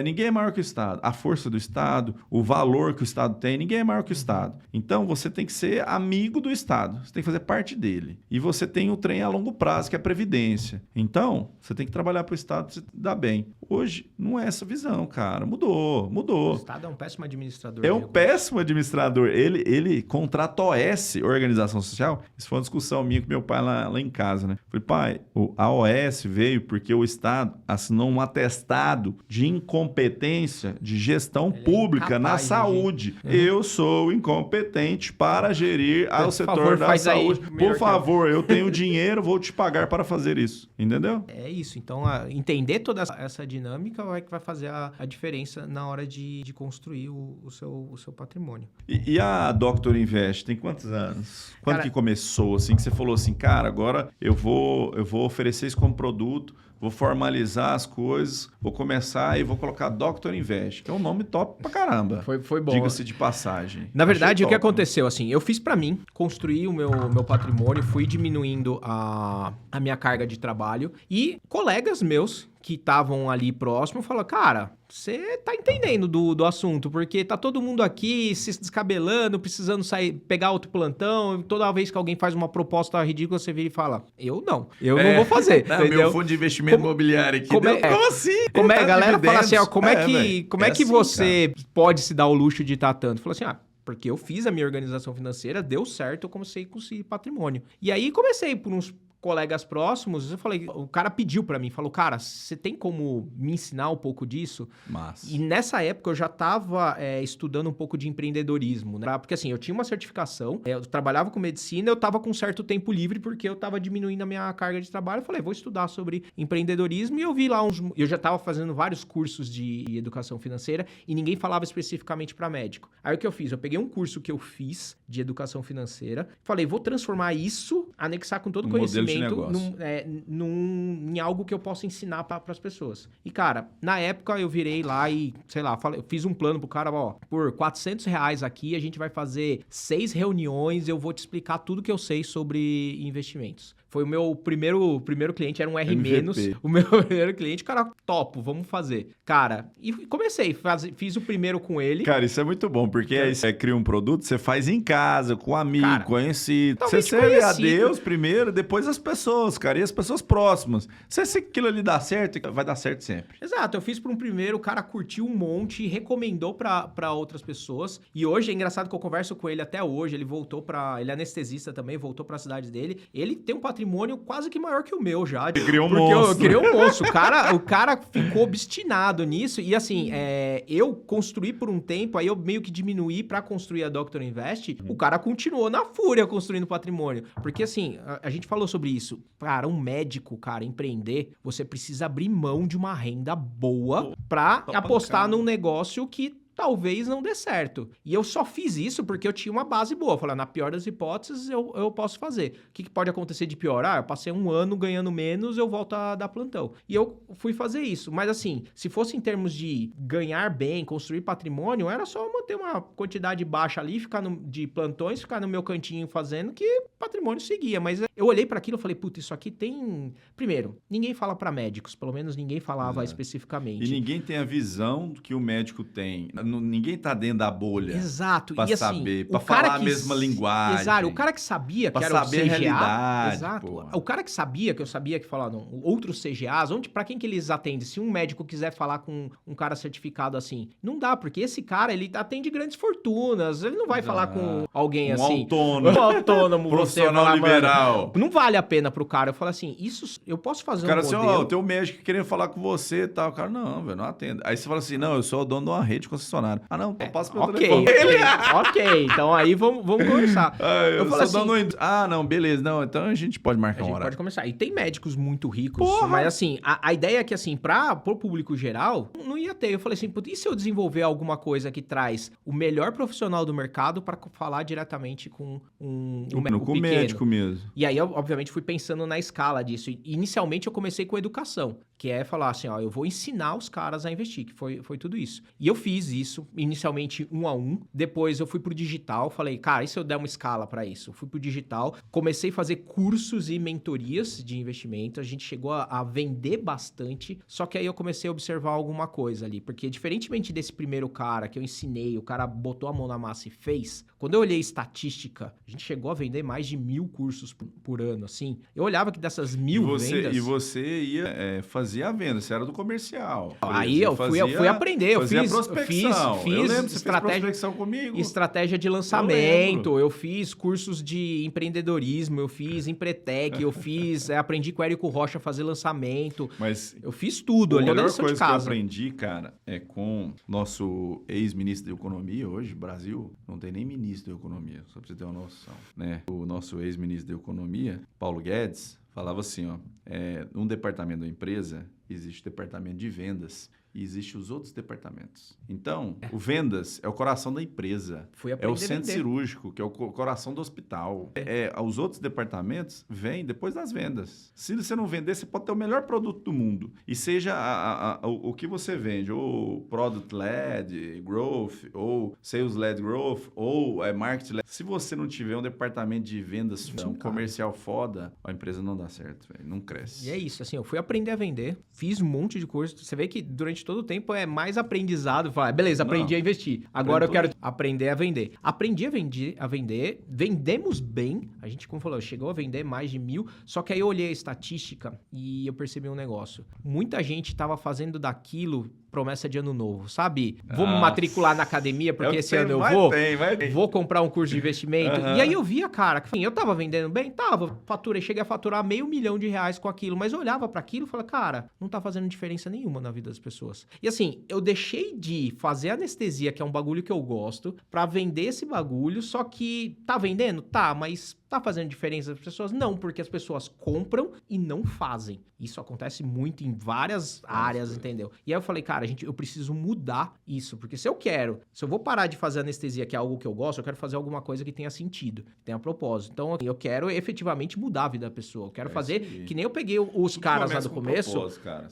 Ninguém é maior que o Estado. A força do Estado, o valor que o Estado tem, ninguém é maior que o Estado. Então, você tem que ser amigo do Estado. Você tem que fazer parte dele. E você tem o trem a longo prazo, que é a Previdência. Então, você tem que trabalhar para o Estado se dar bem. Hoje, não é essa visão, cara. Mudou. O Estado é um péssimo administrador. É um péssimo administrador. Ele contrata OS, Organização Social. Isso foi uma discussão minha com meu pai lá em casa, né? Falei, pai, a OS veio porque o Estado assinou um atestado de incompetência de gestão pública na saúde. Eu sou incompetente para gerir o setor da saúde. Por favor, eu tenho dinheiro, vou te pagar para fazer isso. Entendeu? É isso. Então, entender toda essa dinâmica é que vai fazer a diferença na hora de construir o seu patrimônio. E a Dr. Invest tem quantos anos? Quando que começou? Assim, que você falou assim, cara, agora eu vou oferecer isso como produto, vou formalizar as coisas, vou começar e vou colocar Dr. Invest, que é um nome top pra caramba. Foi bom. Diga-se de passagem. Na verdade, o que aconteceu, assim, eu fiz pra mim, construí o meu patrimônio, fui diminuindo a minha carga de trabalho e colegas meus que estavam ali próximo falaram, cara, você tá entendendo do assunto, porque tá todo mundo aqui se descabelando, precisando pegar outro plantão, toda vez que alguém faz uma proposta ridícula, você vira e fala, eu não vou fazer. Meu fundo de investimento imobiliário aqui. Como assim? A galera fala assim, como é que você pode se dar o luxo de estar tanto? Falou assim, porque eu fiz a minha organização financeira, deu certo, eu comecei com esse patrimônio. E aí comecei por uns colegas próximos, eu falei, o cara pediu pra mim, falou, cara, você tem como me ensinar um pouco disso? Massa. E nessa época eu já tava estudando um pouco de empreendedorismo, né? Porque assim, eu tinha uma certificação, eu trabalhava com medicina, eu tava com certo tempo livre porque eu tava diminuindo a minha carga de trabalho, eu falei, vou estudar sobre empreendedorismo e eu vi lá eu já tava fazendo vários cursos de educação financeira e ninguém falava especificamente pra médico. Aí o que eu fiz? Eu peguei um curso que eu fiz de educação financeira, falei, vou transformar isso, anexar com todo o conhecimento em algo que eu possa ensinar para as pessoas. E, cara, na época eu virei lá e, sei lá, eu fiz um plano pro cara, por R$400 aqui a gente vai fazer 6 reuniões, eu vou te explicar tudo que eu sei sobre investimentos. Foi o meu primeiro cliente, era um R-. MVP. O meu primeiro cliente, cara, topo, vamos fazer. Cara, e comecei, fiz o primeiro com ele. Cara, isso é muito bom, porque aí você cria um produto, você faz em casa, com amigo, Cara, conhecido. Você totalmente serve a conhecido. Deus primeiro, depois as pessoas, cara, e as pessoas próximas. Se aquilo ali dá certo, vai dar certo sempre. Exato, eu fiz para um primeiro, o cara curtiu um monte, recomendou para outras pessoas. E hoje é engraçado que eu converso com ele até hoje. Ele voltou ele é anestesista também, voltou para a cidade dele. Ele tem um patrimônio quase que maior que o meu já. Ele criou um porque monstro. eu criei um monstro. O cara ficou obstinado nisso. E assim, eu construí por um tempo, aí eu meio que diminuí para construir a Dr. Invest. O cara continuou na fúria construindo patrimônio. Porque assim, a gente falou sobre isso. Cara, um médico, cara, empreender, você precisa abrir mão de uma renda boa para apostar num negócio que talvez não dê certo. E eu só fiz isso porque eu tinha uma base boa. Falei, na pior das hipóteses, eu posso fazer. O que pode acontecer de pior? Eu passei um ano ganhando menos, eu volto a dar plantão. E eu fui fazer isso. Mas assim, se fosse em termos de ganhar bem, construir patrimônio, era só manter uma quantidade baixa ali, ficar de plantões, ficar no meu cantinho fazendo, que patrimônio seguia. Mas eu olhei para aquilo e falei, puta, isso aqui tem... Primeiro, ninguém fala para médicos, pelo menos ninguém falava especificamente. E ninguém tem a visão que o médico tem. Ninguém tá dentro da bolha. Exato. Pra E assim, saber, pra falar a mesma linguagem. Exato. O cara que sabia que pra era o saber CGA. a realidade. Exato. Porra. O cara que sabia, que eu sabia que falavam, outros CGAs, pra quem que eles atendem? Se um médico quiser falar com um cara certificado assim, não dá, porque esse cara, ele atende grandes fortunas. Ele não vai falar com alguém assim. Autônomo. Um autônomo. Profissional falar, liberal. Não vale a pena pro cara. Eu falo assim, isso eu posso fazer O cara um assim, modelo. o teu médico querendo falar com você e tal. O cara, não, velho, não atenda. Aí você fala assim, não, eu sou o dono de uma rede concessionária. Ah, não, passa pelo telefone. Ok, então aí vamos conversar. Eu falo sou dono... Ah, não, beleza. Não, então a gente pode marcar A um gente horário. pode começar. E tem médicos muito ricos, Porra! mas assim, a ideia é que assim, pro público geral, não ia ter. Eu falei assim, e se eu desenvolver alguma coisa que traz o melhor profissional do mercado para falar diretamente com Com o médico mesmo. E aí, eu, obviamente, fui pensando na escala disso. E, inicialmente, eu comecei com educação, que é falar assim, ó, eu vou ensinar os caras a investir, que foi tudo isso. E eu fiz isso, inicialmente 1 a 1, depois eu fui pro digital, falei, cara, e se eu der uma escala para isso? Eu fui pro digital, comecei a fazer cursos e mentorias de investimento, a gente chegou a vender bastante, só que aí eu comecei a observar alguma coisa ali, porque diferentemente desse primeiro cara que eu ensinei, o cara botou a mão na massa e fez, quando eu olhei estatística, a gente chegou a vender mais de 1000 cursos por ano, assim. Eu olhava que dessas 1000 vendas... E você ia fazer a venda, você era do comercial. Aí eu fui aprender, eu fiz prospecção. Eu lembro, você estratégia, fez prospecção comigo. Estratégia de lançamento, eu fiz cursos de empreendedorismo, eu fiz Empretec, eu aprendi com o Érico Rocha a fazer lançamento. Mas eu fiz tudo ali na lição de casa. A melhor coisa que eu aprendi, cara, é com nosso ex-ministro da Economia hoje, Brasil, não tem nem ministro da Economia, só pra você ter uma noção, né? O nosso ex-ministro da Economia, Paulo Guedes, falava assim, ó, num departamento da empresa existe o departamento de vendas e existem os outros departamentos. Então, o vendas é o coração da empresa. É o centro cirúrgico, que é o coração do hospital. Os outros departamentos vêm depois das vendas. Se você não vender, você pode ter o melhor produto do mundo. E seja o que você vende, ou Product-led Growth, ou Sales-led Growth, ou Market-led. Se você não tiver um departamento de vendas, um comercial foda, a empresa não dá certo, véio, não cresce. E é isso, assim, eu fui aprender a vender, fiz um monte de curso. Você vê que durante todo o tempo é mais aprendizado. Fala, beleza, aprendi a investir. Agora eu quero aprender a vender. Aprendi a vender, vendemos bem. A gente, como falou, chegou a vender mais de 1000. Só que aí eu olhei a estatística e eu percebi um negócio. Muita gente estava fazendo daquilo promessa de ano novo, sabe? Vou me matricular na academia porque esse ano eu vou. Vou comprar um curso de investimento. E aí eu via, cara, que eu tava vendendo bem, cheguei a faturar R$500.000 com aquilo, mas eu olhava para aquilo e falava, cara, não tá fazendo diferença nenhuma na vida das pessoas. E assim, eu deixei de fazer anestesia, que é um bagulho que eu gosto, para vender esse bagulho, só que tá vendendo? Tá, mas tá fazendo diferença para as pessoas? Não, porque as pessoas compram e não fazem. Isso acontece muito em várias áreas, entendeu? E aí eu falei, cara, eu preciso mudar isso, porque se eu vou parar de fazer anestesia, que é algo que eu gosto, eu quero fazer alguma coisa que tenha sentido, que tenha propósito. Então, eu quero efetivamente mudar a vida da pessoa. Eu quero fazer, que nem eu peguei os caras lá do começo,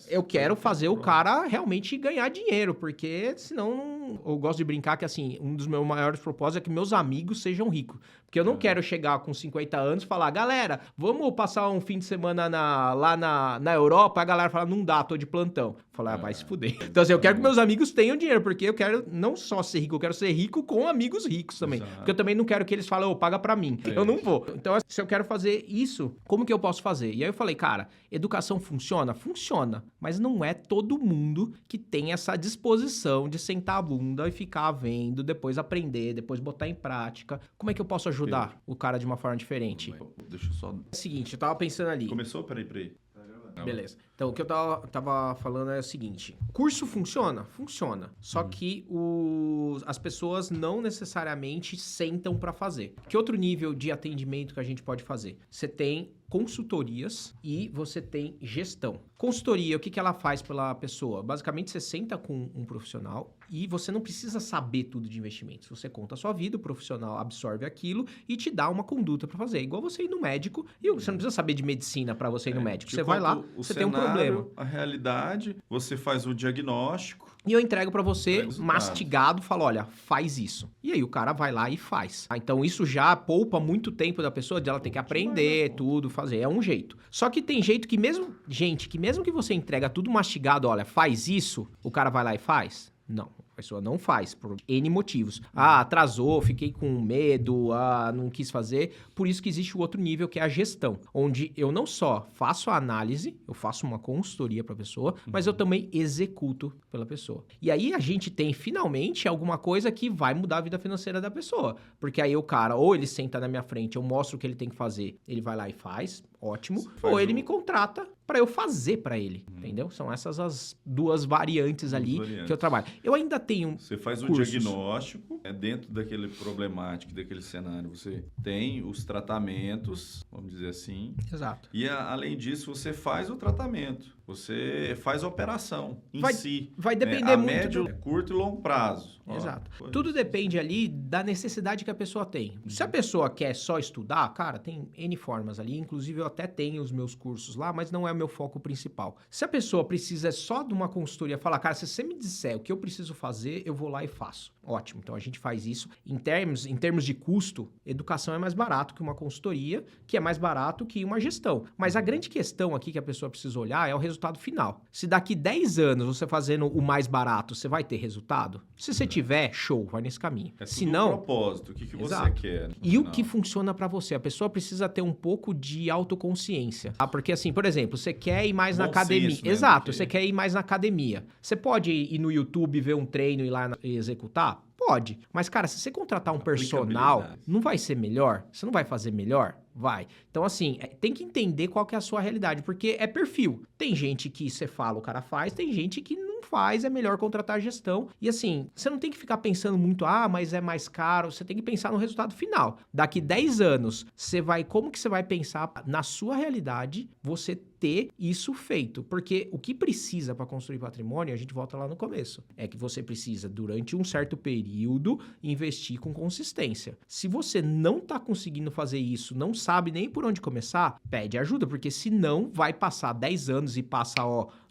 eu quero fazer o cara realmente ganhar dinheiro, porque senão eu gosto de brincar que, assim, um dos meus maiores propósitos é que meus amigos sejam ricos, Porque eu não quero chegar com 50 anos e falar, galera, vamos passar um fim de semana lá na Europa, a galera fala, não dá, tô de plantão. Falar, vai se fuder. Então, assim, eu quero que meus amigos tenham dinheiro, porque eu quero não só ser rico, eu quero ser rico com amigos ricos também. Exato. Porque eu também não quero que eles falem, paga pra mim. Eu não vou. Então, se eu quero fazer isso, como que eu posso fazer? E aí eu falei, cara, educação funciona? Funciona. Mas não é todo mundo que tem essa disposição de sentar a bunda e ficar vendo, depois aprender, depois botar em prática. Como é que eu posso ajudar o cara de uma forma diferente? Deixa eu só... É o seguinte, eu tava pensando ali. Começou? Peraí. Beleza. Então, o que eu tava falando é o seguinte. Curso funciona? Funciona. Só que as pessoas não necessariamente sentam pra fazer. Que outro nível de atendimento que a gente pode fazer? Você tem consultorias e você tem gestão. Consultoria, o que ela faz pela pessoa? Basicamente, você senta com um profissional e você não precisa saber tudo de investimentos. Você conta a sua vida, o profissional absorve aquilo e te dá uma conduta pra fazer. Igual você ir no médico e você não precisa saber de medicina pra você ir no médico. Você vai lá, você tem um problema. A realidade, você faz o diagnóstico. E eu entrego pra você mastigado, falo, olha, faz isso. E aí o cara vai lá e faz. Então isso já poupa muito tempo da pessoa, de ela ter que aprender tudo, fazer. É um jeito. Só que tem jeito que mesmo que você entrega tudo mastigado, olha, faz isso, o cara vai lá e faz? Não. A pessoa não faz, por N motivos. Atrasou, fiquei com medo, não quis fazer. Por isso que existe o outro nível, que é a gestão. Onde eu não só faço a análise, eu faço uma consultoria para a pessoa, mas eu também executo pela pessoa. E aí a gente tem, finalmente, alguma coisa que vai mudar a vida financeira da pessoa. Porque aí o cara, ou ele senta na minha frente, eu mostro o que ele tem que fazer, ele vai lá e faz, ótimo. Ou ele me contrata para eu fazer para ele, entendeu? São essas as duas variantes ali que eu trabalho. Eu ainda tenho Você faz cursos. o diagnóstico, dentro daquele problemático, daquele cenário, você tem os tratamentos, vamos dizer assim. Exato. E além disso, você faz o tratamento, você faz a operação em si. Vai depender muito médio, curto e longo prazo. Exato. Tudo depende ali da necessidade que a pessoa tem. Se a pessoa quer só estudar, cara, tem N formas ali. Inclusive, eu até tenho os meus cursos lá, mas não é o meu foco principal. Se a pessoa precisa só de uma consultoria, falar, cara, se você me disser o que eu preciso fazer, eu vou lá e faço. Ótimo. Então, a gente faz isso. Em termos de custo, educação é mais barato que uma consultoria, que é mais barato que uma gestão. Mas a grande questão aqui que a pessoa precisa olhar é o resultado final. Se daqui 10 anos você fazendo o mais barato, você vai ter resultado? Se você tiver, show, vai nesse caminho. Se não, propósito, o que você quer. E o que funciona pra você? A pessoa precisa ter um pouco de autoconsciência. Porque assim, por exemplo, você quer ir mais na academia. Senso, né? Exato, você quer ir mais na academia. Você pode ir no YouTube, ver um treino e ir lá e executar? Pode. Mas, cara, se você contratar um personal, não vai ser melhor? Você não vai fazer melhor? Vai. Então, assim, tem que entender qual que é a sua realidade, porque é perfil. Tem gente que você fala, o cara faz, tem gente que não faz, é melhor contratar a gestão. E assim, você não tem que ficar pensando muito, mas é mais caro, você tem que pensar no resultado final. Daqui 10 anos, como que você vai pensar na sua realidade, você ter isso feito? Porque o que precisa para construir patrimônio, a gente volta lá no começo, é que você precisa, durante um certo período, investir com consistência. Se você não tá conseguindo fazer isso, não sabe nem por onde começar, pede ajuda, porque senão vai passar 10 anos e passa,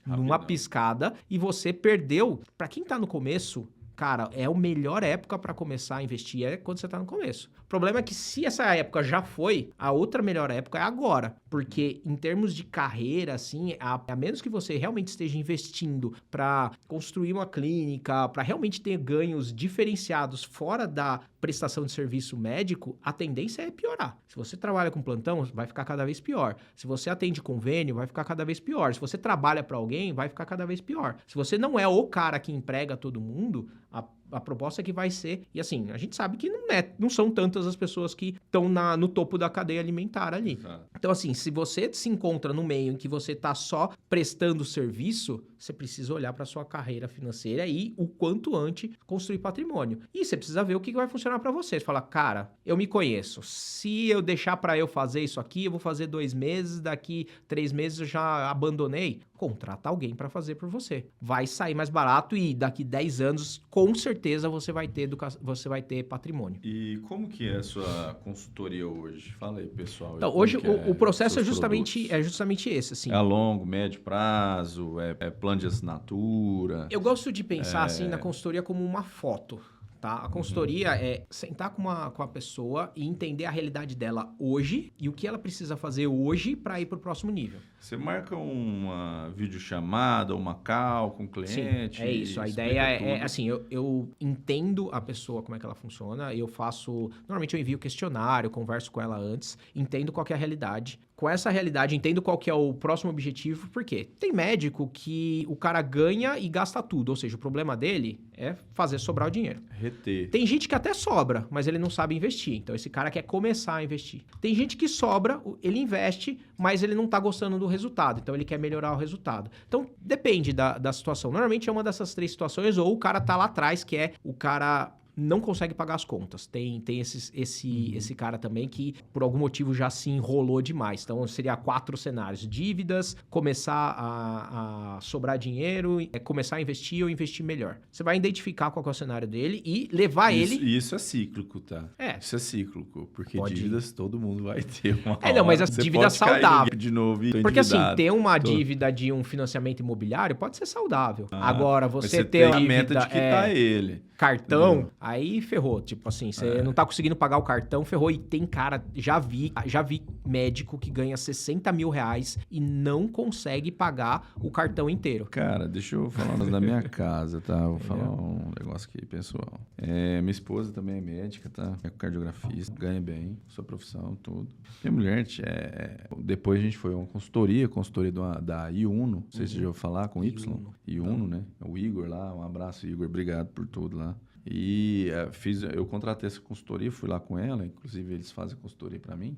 numa piscada, e você perdeu. Para quem tá no começo, cara, é a melhor época para começar a investir quando você tá no começo. O problema é que se essa época já foi, a outra melhor época é agora. Porque em termos de carreira, assim, a menos que você realmente esteja investindo para construir uma clínica, para realmente ter ganhos diferenciados fora da prestação de serviço médico, a tendência é piorar. Se você trabalha com plantão, vai ficar cada vez pior. Se você atende convênio, vai ficar cada vez pior. Se você trabalha para alguém, vai ficar cada vez pior. Se você não é o cara que emprega todo mundo, a proposta é que vai ser... E assim, a gente sabe que não são tantas as pessoas que estão no topo da cadeia alimentar ali. Então assim, se você se encontra no meio em que você está só prestando serviço, você precisa olhar para sua carreira financeira e o quanto antes construir patrimônio. E você precisa ver o que vai funcionar para você. Você fala, cara, eu me conheço. Se eu deixar para eu fazer isso aqui, eu vou fazer 2 meses, daqui 3 meses eu já abandonei. Contrata alguém para fazer por você. Vai sair mais barato e daqui 10 anos, com certeza, você vai ter patrimônio. E como que é a sua consultoria hoje? Fala aí, pessoal. Então, hoje o processo é justamente esse, assim. É a longo, médio prazo, é plano de assinatura? Eu gosto de pensar, assim, na consultoria como uma foto. tá? A consultoria é sentar com uma pessoa e entender a realidade dela hoje e o que ela precisa fazer hoje para ir para o próximo nível. Você marca uma videochamada, uma call com o cliente? Sim, é isso. A ideia é assim, eu entendo a pessoa, como é que ela funciona, normalmente eu envio questionário, converso com ela antes, entendo qual que é a realidade. Com essa realidade, entendo qual que é o próximo objetivo, porque tem médico que o cara ganha e gasta tudo, ou seja, o problema dele é fazer sobrar o dinheiro. Reter. Tem gente que até sobra, mas ele não sabe investir, então esse cara quer começar a investir. Tem gente que sobra, ele investe, mas ele não tá gostando do resultado, então ele quer melhorar o resultado. Então, depende da situação. Normalmente é uma dessas 3 situações, ou o cara tá lá atrás, que é o cara não consegue pagar as contas. Tem esse cara também que, por algum motivo, já se enrolou demais. Então, seria 4 cenários. Dívidas, começar a sobrar dinheiro, começar a investir ou investir melhor. Você vai identificar qual que é o cenário dele e levar ele... Isso é cíclico, tá? Isso é cíclico, porque dívidas todo mundo vai ter uma não, mas a dívida saudável. De novo, porque assim, ter uma dívida de um financiamento imobiliário pode ser saudável. Agora, você ter a meta de quitar ele. Cartão, aí ferrou. Tipo assim, você não tá conseguindo pagar o cartão, ferrou. E tem cara, já vi médico que ganha 60 mil reais e não consegue pagar o cartão inteiro. Cara, deixa eu falar da minha casa, tá? Vou falar um negócio aqui, pessoal. Minha esposa também é médica, tá? É cardiografista, ganha bem, sua profissão, tudo. Minha mulher, depois a gente foi a uma consultoria da Iuno, não sei se você já ouviu falar, com Y. Iuno, né? O Igor lá, um abraço, Igor, obrigado por tudo lá. E eu contratei essa consultoria, fui lá com ela, inclusive eles fazem consultoria para mim.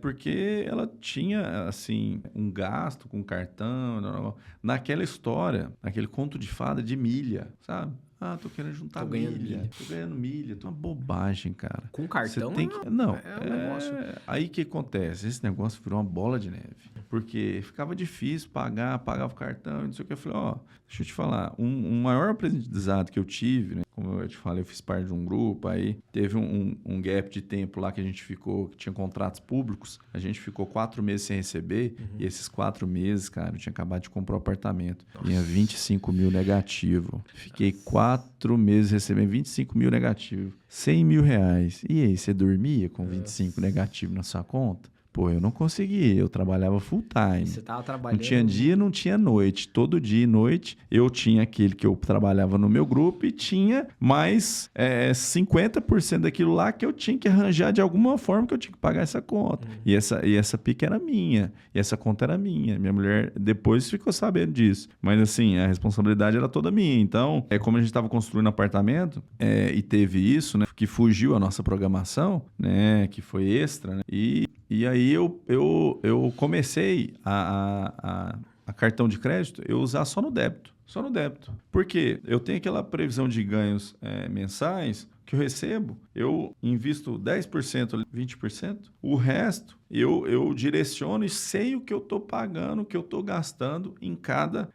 Porque ela tinha, assim, um gasto com cartão, naquela história, naquele conto de fada de milha, sabe? Tô querendo juntar milha. Tô ganhando milha. Uma bobagem, cara. Com cartão? Você tem que... Não. É um negócio... Aí o que acontece? Esse negócio virou uma bola de neve. Porque ficava difícil pagava o cartão, não sei o que. Eu falei, deixa eu te falar. Um maior aprendizado que eu tive, né? Como eu te falei, eu fiz parte de um grupo, aí teve um gap de tempo lá que a gente ficou, que tinha contratos públicos, a gente ficou 4 meses sem receber, e esses 4 meses, cara, eu tinha acabado de comprar um apartamento, tinha 25 mil negativo. Fiquei 4 meses recebendo 25 mil negativo, 100 mil reais. E aí, você dormia com 25 negativo na sua conta? Pô, eu não consegui, eu trabalhava full time. Você tava trabalhando... Não tinha dia, não tinha noite. Todo dia e noite eu tinha aquele que eu trabalhava no meu grupo e tinha mais 50% daquilo lá que eu tinha que arranjar de alguma forma que eu tinha que pagar essa conta. E essa pica era minha, e essa conta era minha. Minha mulher depois ficou sabendo disso. Mas assim, a responsabilidade era toda minha. Então, como a gente estava construindo apartamento e teve isso, né, que fugiu a nossa programação, né, que foi extra, né, e aí eu comecei a cartão de crédito eu usar só no débito. Só no débito. Porque eu tenho aquela previsão de ganhos mensais que eu recebo, eu invisto 10%, 20%, o resto eu direciono e sei o que eu estou pagando, o que eu estou gastando em cada,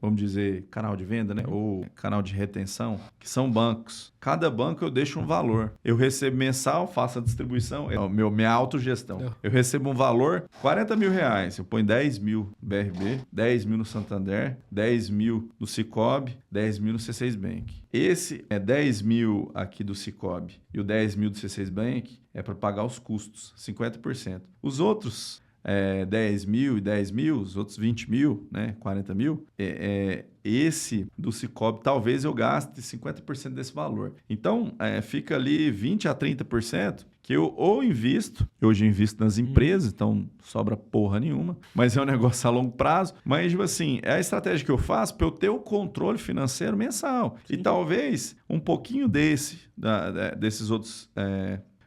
vamos dizer, canal de venda, né? Ou canal de retenção, que são bancos. Cada banco eu deixo um valor. Eu recebo mensal, faço a distribuição, minha autogestão. Eu recebo um valor, 40 mil reais, eu ponho 10 mil BRB, 10 mil no Santander, 10 mil no Sicoob, 10 mil no C6 Bank. Esse 10 mil aqui do Sicoob e o 10 mil do C6 Bank é para pagar os custos, 50%. Os outros 10 mil e 10 mil, os outros 20 mil, né, 40 mil, esse do Sicoob talvez eu gaste 50% desse valor. Então, fica ali 20% a 30% que eu ou invisto, hoje eu invisto nas empresas, então sobra porra nenhuma, mas é um negócio a longo prazo. Mas, tipo assim, é a estratégia que eu faço para eu ter o controle financeiro mensal. Sim. E talvez um pouquinho desses outros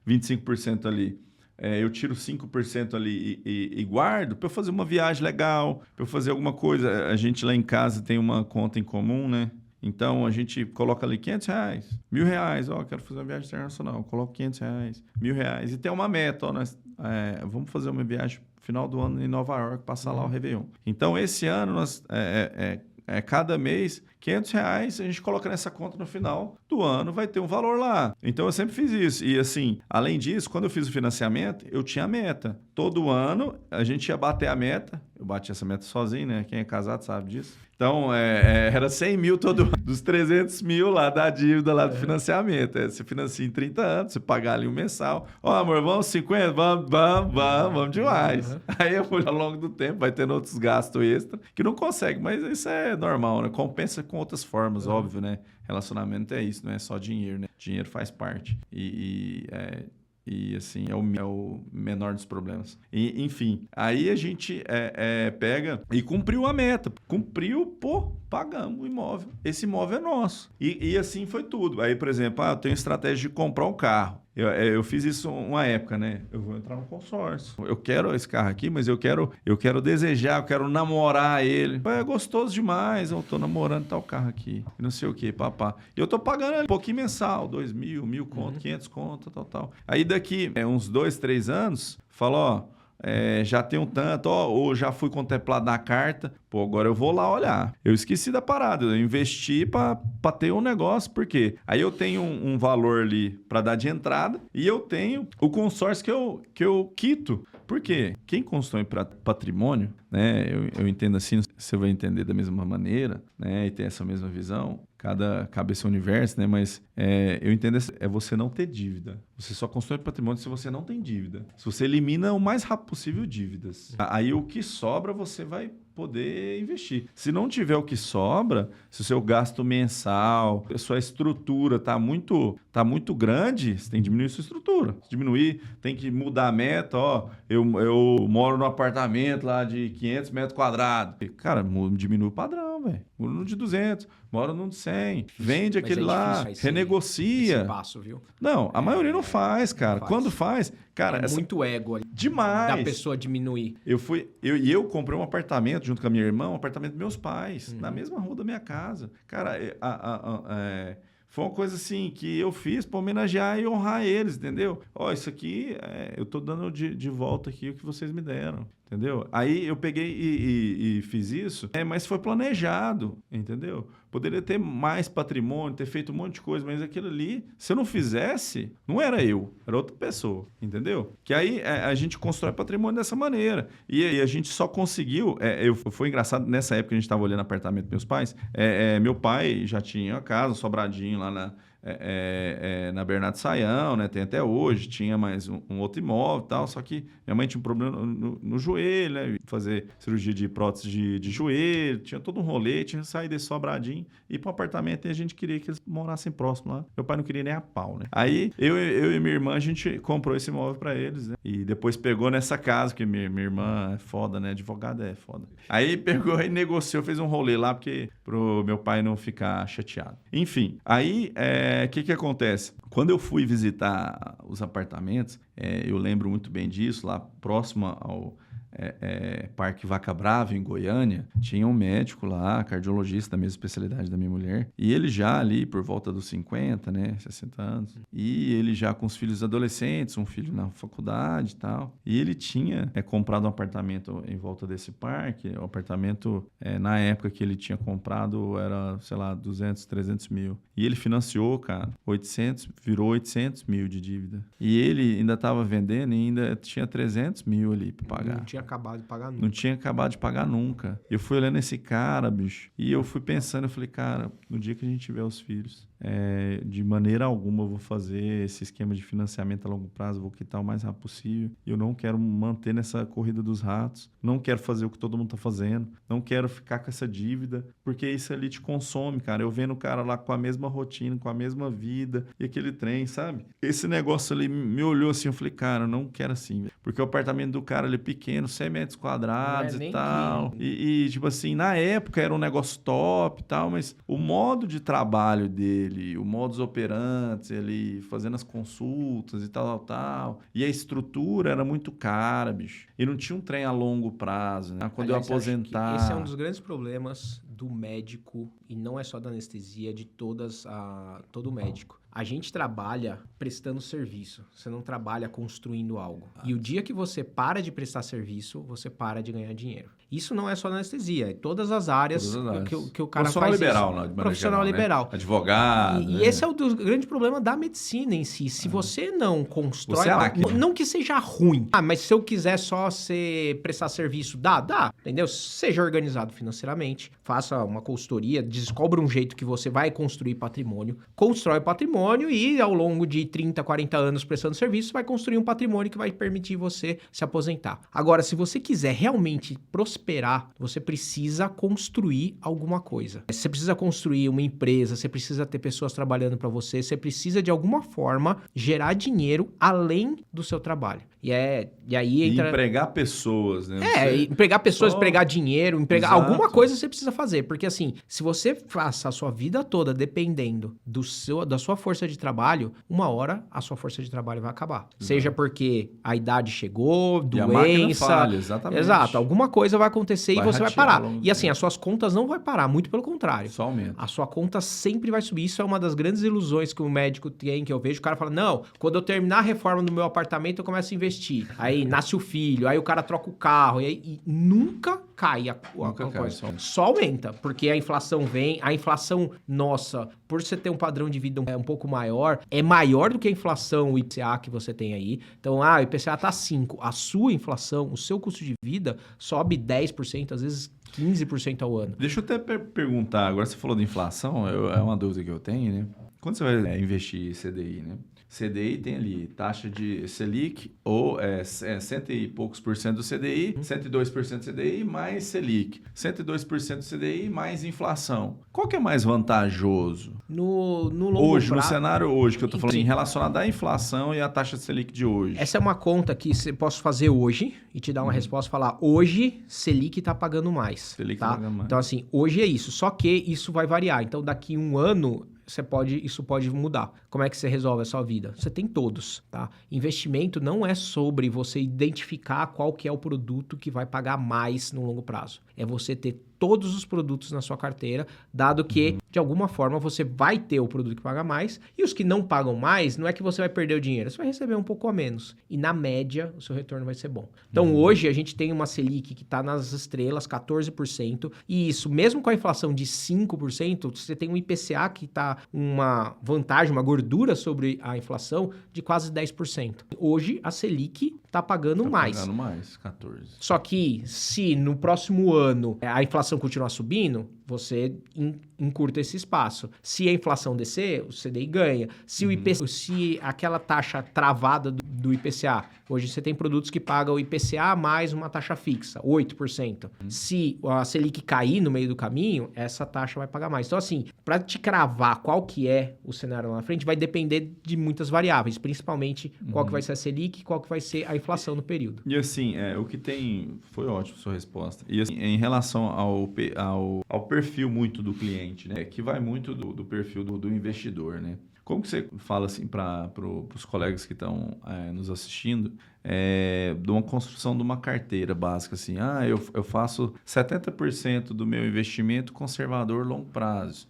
25% ali, eu tiro 5% ali e guardo para eu fazer uma viagem legal, para eu fazer alguma coisa. A gente lá em casa tem uma conta em comum, né? Então, a gente coloca ali 500 reais, 1.000 reais. Quero fazer uma viagem internacional, eu coloco 500 reais, 1.000 reais. E tem uma meta, vamos fazer uma viagem no final do ano em Nova York, passar lá o Réveillon. Então, esse ano, nós... cada mês, 500 reais, a gente coloca nessa conta no final do ano, vai ter um valor lá. Então, eu sempre fiz isso. E, assim, além disso, quando eu fiz o financiamento, eu tinha a meta. Todo ano, a gente ia bater a meta, eu bati essa meta sozinho, né? Quem é casado sabe disso. Então, era 100 mil todo dos 300 mil lá da dívida lá do financiamento. Você financia em 30 anos, você pagar ali um mensal. Ó, amor, vamos 50? Vamos demais. Aí, ao longo do tempo, vai tendo outros gastos extra que não consegue, mas isso é normal, né? Compensa com outras formas, óbvio, né? Relacionamento é isso, não é só dinheiro, né? Dinheiro faz parte. E assim, é o menor dos problemas. E, enfim, aí a gente pega e cumpriu a meta. Cumpriu, pagamos o imóvel. Esse imóvel é nosso. E assim foi tudo. Aí, por exemplo, eu tenho estratégia de comprar um carro. Eu fiz isso uma época, né? Eu vou entrar no consórcio. Eu quero esse carro aqui, mas eu quero desejar, eu quero namorar ele. É gostoso demais, eu tô namorando tal carro aqui. Não sei o que, papá. E eu tô pagando um pouquinho mensal, 2 mil, 1.000 conto, 500 conto, tal. Aí daqui uns 2, 3 anos, falo, ó, já tem um tanto, ou já fui contemplado na carta, agora eu vou lá olhar. Eu esqueci da parada, eu investi para ter um negócio, por quê? Aí eu tenho um valor ali para dar de entrada e eu tenho o consórcio que eu quito. Por quê? Quem constrói patrimônio, né? Eu entendo assim, você vai entender da mesma maneira, né? E tem essa mesma visão. Cada cabeça é um universo, né? Mas eu entendo você não ter dívida. Você só constrói patrimônio se você não tem dívida. Se você elimina o mais rápido possível dívidas. Aí o que sobra você vai poder investir. Se não tiver o que sobra, se o seu gasto mensal, a sua estrutura tá muito grande, você tem que diminuir a sua estrutura. Se diminuir, tem que mudar a meta. Eu moro num apartamento lá de 500 metros quadrados. Cara, diminui o padrão, velho. Moro no de 200, moro no de 100. Vende aquele lá, renegocia. Esse passo, viu? Não, a maioria não faz, cara. Quando faz, cara... muito ego ali. Demais. Da pessoa diminuir. Eu comprei um apartamento junto com a minha irmã, um apartamento dos meus pais, na mesma rua da minha casa. Cara, foi uma coisa assim que eu fiz para homenagear e honrar eles, entendeu? Isso aqui, eu tô dando de volta aqui o que vocês me deram, entendeu? Aí eu peguei e fiz isso, mas foi planejado, entendeu? Poderia ter mais patrimônio, ter feito um monte de coisa, mas aquilo ali, se eu não fizesse, não era eu, era outra pessoa, entendeu? Que aí a gente constrói patrimônio dessa maneira. E aí a gente só conseguiu... foi engraçado, nessa época que a gente estava olhando apartamento dos meus pais, meu pai já tinha uma casa, um sobradinho lá na Bernardo Saião, né? Tem até hoje, tinha mais um outro imóvel e tal, só que minha mãe tinha um problema no joelho, né? Fazer cirurgia de prótese de joelho, tinha todo um rolê, tinha que sair desse sobradinho e ir para um apartamento e a gente queria que eles morassem próximo lá. Meu pai não queria nem a pau, né? Aí eu e minha irmã, a gente comprou esse imóvel para eles, né? E depois pegou nessa casa, que minha irmã é foda, né? Advogada é foda. Aí pegou e negociou, fez um rolê lá, porque pro meu pai não ficar chateado. Enfim, aí o que acontece? Quando eu fui visitar os apartamentos, eu lembro muito bem disso, lá próximo ao Parque Vaca Brava, em Goiânia, tinha um médico lá, cardiologista da mesma especialidade da minha mulher, e ele já ali por volta dos 50, né, 60 anos, e ele já com os filhos adolescentes, um filho na faculdade e tal, e ele tinha comprado um apartamento em volta desse parque, o apartamento, na época que ele tinha comprado, era, sei lá, 200, 300 mil, e ele financiou, cara, 800, virou 800 mil de dívida, e ele ainda estava vendendo e ainda tinha 300 mil ali para pagar. Não tinha acabado de pagar nunca. Não tinha acabado de pagar nunca. Eu fui olhando esse cara, bicho, e eu fui pensando, eu falei, cara, no dia que a gente tiver os filhos, de maneira alguma eu vou fazer esse esquema de financiamento a longo prazo, vou quitar o mais rápido possível. Eu não quero manter nessa corrida dos ratos, não quero fazer o que todo mundo tá fazendo, não quero ficar com essa dívida, porque isso ali te consome, cara. Eu vendo o cara lá com a mesma rotina, com a mesma vida, e aquele trem, sabe? Esse negócio ali me olhou assim, eu falei, cara, eu não quero assim, véio. Porque o apartamento do cara ali é pequeno, 100 metros quadrados e tal. E tipo assim, na época era um negócio top e tal, mas o modo de trabalho dele, o modus operandi, ele fazendo as consultas e tal. E a estrutura era muito cara, bicho. E não tinha um trem a longo prazo, né? Quando eu aposentar... Esse é um dos grandes problemas do médico, e não é só da anestesia, de todo médico. A gente trabalha prestando serviço, você não trabalha construindo algo. E o dia que você para de prestar serviço, você para de ganhar dinheiro. Isso não é só na anestesia, é todas as áreas, que o cara profissional faz liberal, isso. né? Profissional liberal. Né? Advogado. E esse é o grande problema da medicina em si. Se você não constrói... Você é a máquina. Não que seja ruim. Mas se eu quiser só prestar serviço, dá. Entendeu? Seja organizado financeiramente, faça uma consultoria, descobre um jeito que você vai construir patrimônio, constrói patrimônio e ao longo de 30, 40 anos prestando serviço, vai construir um patrimônio que vai permitir você se aposentar. Agora, se você quiser realmente prosperar, você precisa construir alguma coisa. Você precisa construir uma empresa, você precisa ter pessoas trabalhando para você, você precisa de alguma forma gerar dinheiro além do seu trabalho. E aí entra... empregar pessoas, né? Empregar pessoas, empregar dinheiro, Exato. alguma coisa você precisa fazer. Porque assim, se você passa a sua vida toda dependendo da sua força de trabalho, uma hora a sua força de trabalho vai acabar. Seja porque a idade chegou, doença... E a máquina falha, exatamente. Exato, alguma coisa vai acontecer e você vai parar. E assim, tempo. as suas contas não vai parar, muito pelo contrário. Só aumenta. A sua conta sempre vai subir. Isso é uma das grandes ilusões que o médico tem, que eu vejo. O cara fala, não, quando eu terminar a reforma do meu apartamento, eu começo a investir. Aí nasce o filho, aí o cara troca o carro, e nunca cai a coisa. Só aumenta, porque a inflação vem, a inflação nossa, por você ter um padrão de vida um pouco maior, é maior do que a inflação, o IPCA que você tem aí. Então, o IPCA tá 5%, a sua inflação, o seu custo de vida sobe 10%, às vezes 15% ao ano. Deixa eu até perguntar, agora você falou de inflação, é uma dúvida que eu tenho, né? Quando você vai investir CDI, né? CDI tem ali taxa de Selic, ou cento e poucos por cento do CDI, 102% do CDI mais Selic, 102% do CDI mais inflação. Qual que é mais vantajoso? No longo hoje, prazo, no cenário hoje, que eu estou falando, assim, relacionado à inflação e à taxa de Selic de hoje. Essa é uma conta que você posso fazer hoje e te dar uma resposta e falar, hoje Selic está pagando mais. Selic tá? tá pagando mais. Então assim, hoje é isso, só que isso vai variar. Então daqui um ano... isso pode mudar. Como é que você resolve a sua vida? Você tem todos, tá? Investimento não é sobre você identificar qual que é o produto que vai pagar mais no longo prazo. É você ter todos os produtos na sua carteira, dado que, de alguma forma, você vai ter o produto que paga mais, e os que não pagam mais, não é que você vai perder o dinheiro, você vai receber um pouco a menos. E, na média, o seu retorno vai ser bom. Então, hoje, a gente tem uma Selic que está nas estrelas, 14%, e isso, mesmo com a inflação de 5%, você tem um IPCA que está uma vantagem, uma gordura sobre a inflação de quase 10%. Hoje, a Selic está pagando mais. Está pagando mais, 14%. Só que, se no próximo ano a inflação continuar subindo, você encurta esse espaço. Se a inflação descer, o CDI ganha. Se o IPCA, se aquela taxa travada do IPCA, hoje você tem produtos que pagam o IPCA mais uma taxa fixa, 8%. Se a Selic cair no meio do caminho, essa taxa vai pagar mais. Então, assim, para te cravar qual que é o cenário lá na frente, vai depender de muitas variáveis, principalmente qual que vai ser a Selic e qual que vai ser a inflação no período. E assim, o que tem... Foi ótimo a sua resposta. E assim, em relação ao perfil muito do cliente, né? Que vai muito do perfil do investidor, né? Como que você fala assim para os colegas que estão nos assistindo de uma construção de uma carteira básica assim? Eu faço 70% do meu investimento conservador longo prazo,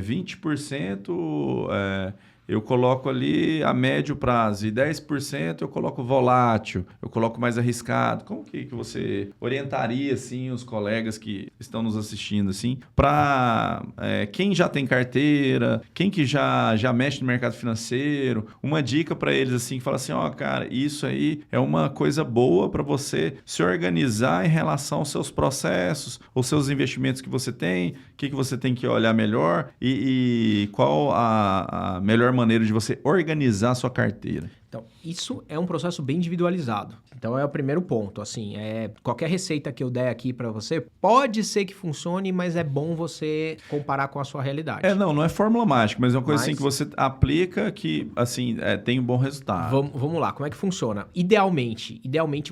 20% eu coloco ali a médio prazo e 10% eu coloco volátil, eu coloco mais arriscado. Como que você orientaria assim os colegas que estão nos assistindo assim para quem já tem carteira, quem que já mexe no mercado financeiro, uma dica para eles assim que fala assim, cara, isso aí é uma coisa boa para você se organizar em relação aos seus processos, os seus investimentos que você tem, o que você tem que olhar melhor e qual a melhor maneira de você organizar a sua carteira. Então, isso é um processo bem individualizado. Então, é o primeiro ponto. Assim, qualquer receita que eu der aqui para você, pode ser que funcione, mas é bom você comparar com a sua realidade. Não é fórmula mágica, mas é uma coisa assim que você aplica que, assim, tem um bom resultado. Vamos lá, como é que funciona? Idealmente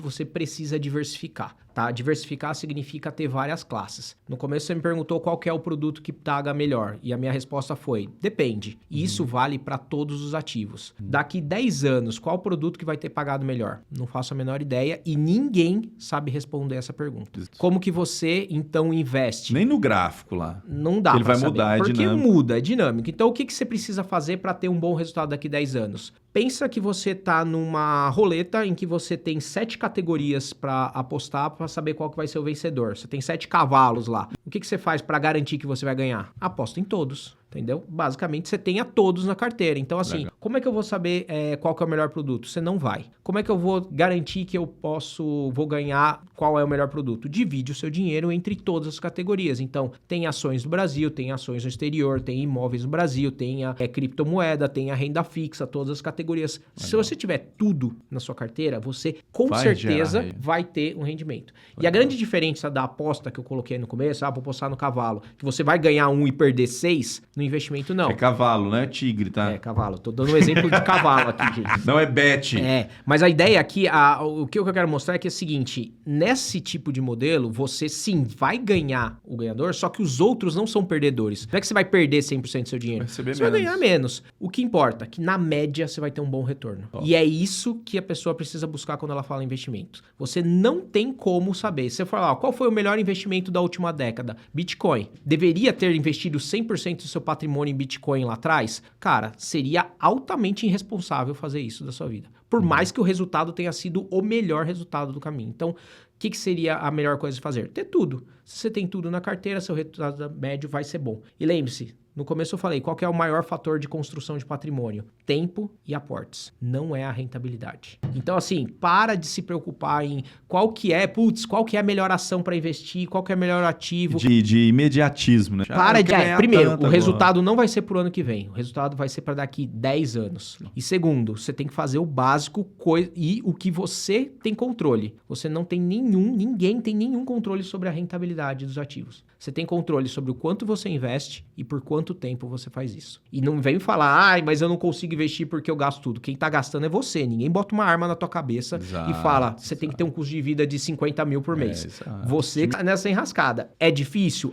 você precisa diversificar, tá? Diversificar significa ter várias classes. No começo você me perguntou qual que é o produto que paga melhor, e a minha resposta foi, depende. E isso vale para todos os ativos. Daqui 10 anos, anos, qual produto que vai ter pagado melhor? Não faço a menor ideia e ninguém sabe responder essa pergunta. Como que você, então, investe? Nem no gráfico lá. Não dá Ele pra vai saber, mudar, é porque dinâmico. muda, é dinâmico. Então, o que você precisa fazer para ter um bom resultado daqui a 10 anos? Pensa que você tá numa roleta em que você tem 7 categorias para apostar para saber qual que vai ser o vencedor. Você tem 7 cavalos lá. O que você faz para garantir que você vai ganhar? Aposta em todos. Entendeu? Basicamente, você tenha todos na carteira. Então, assim, legal. Como é que eu vou saber qual que é o melhor produto? Você não vai. Como é que eu vou garantir que eu vou ganhar qual é o melhor produto? Divide o seu dinheiro entre todas as categorias. Então, tem ações no Brasil, tem ações no exterior, tem imóveis no Brasil, tem a criptomoeda, tem a renda fixa, todas as categorias. Legal. Se você tiver tudo na sua carteira, você com certeza vai ter um rendimento. Legal. E a grande diferença da aposta que eu coloquei no começo, vou apostar no cavalo, que você vai ganhar 1 e perder 6, no investimento não. É cavalo, não é tigre, tá? É cavalo. Tô dando um exemplo de cavalo aqui, gente. Não é bet. Mas a ideia aqui, o que eu quero mostrar é que é o seguinte, nesse tipo de modelo, você sim vai ganhar o ganhador, só que os outros não são perdedores. Não é que você vai perder 100% do seu dinheiro. Você vai ganhar menos. O que importa é que na média você vai ter um bom retorno. E é isso que a pessoa precisa buscar quando ela fala em investimento. Você não tem como saber. Se você falar, qual foi o melhor investimento da última década? Bitcoin. Deveria ter investido 100% do seu patrimônio em Bitcoin lá atrás? Cara, seria altamente irresponsável fazer isso da sua vida. Por mais que o resultado tenha sido o melhor resultado do caminho. Então, o que seria a melhor coisa de fazer? Ter tudo. Se você tem tudo na carteira, seu resultado médio vai ser bom. E lembre-se, no começo eu falei, qual que é o maior fator de construção de patrimônio? Tempo e aportes. Não é a rentabilidade. Então, assim, para de se preocupar em qual que é a melhor ação para investir, qual que é o melhor ativo. De imediatismo, né? Primeiro, o resultado não vai ser pro ano que vem. O resultado vai ser para daqui 10 anos. E segundo, você tem que fazer o básico e o que você tem controle. Você não tem ninguém tem nenhum controle sobre a rentabilidade dos ativos. Você tem controle sobre o quanto você investe e por quanto tempo você faz isso. E não vem falar, mas eu não consigo investir porque eu gasto tudo. Quem tá gastando é você. Ninguém bota uma arma na tua cabeça e fala, você tem que ter um custo de vida de 50 mil por mês. Você tá nessa enrascada. É difícil?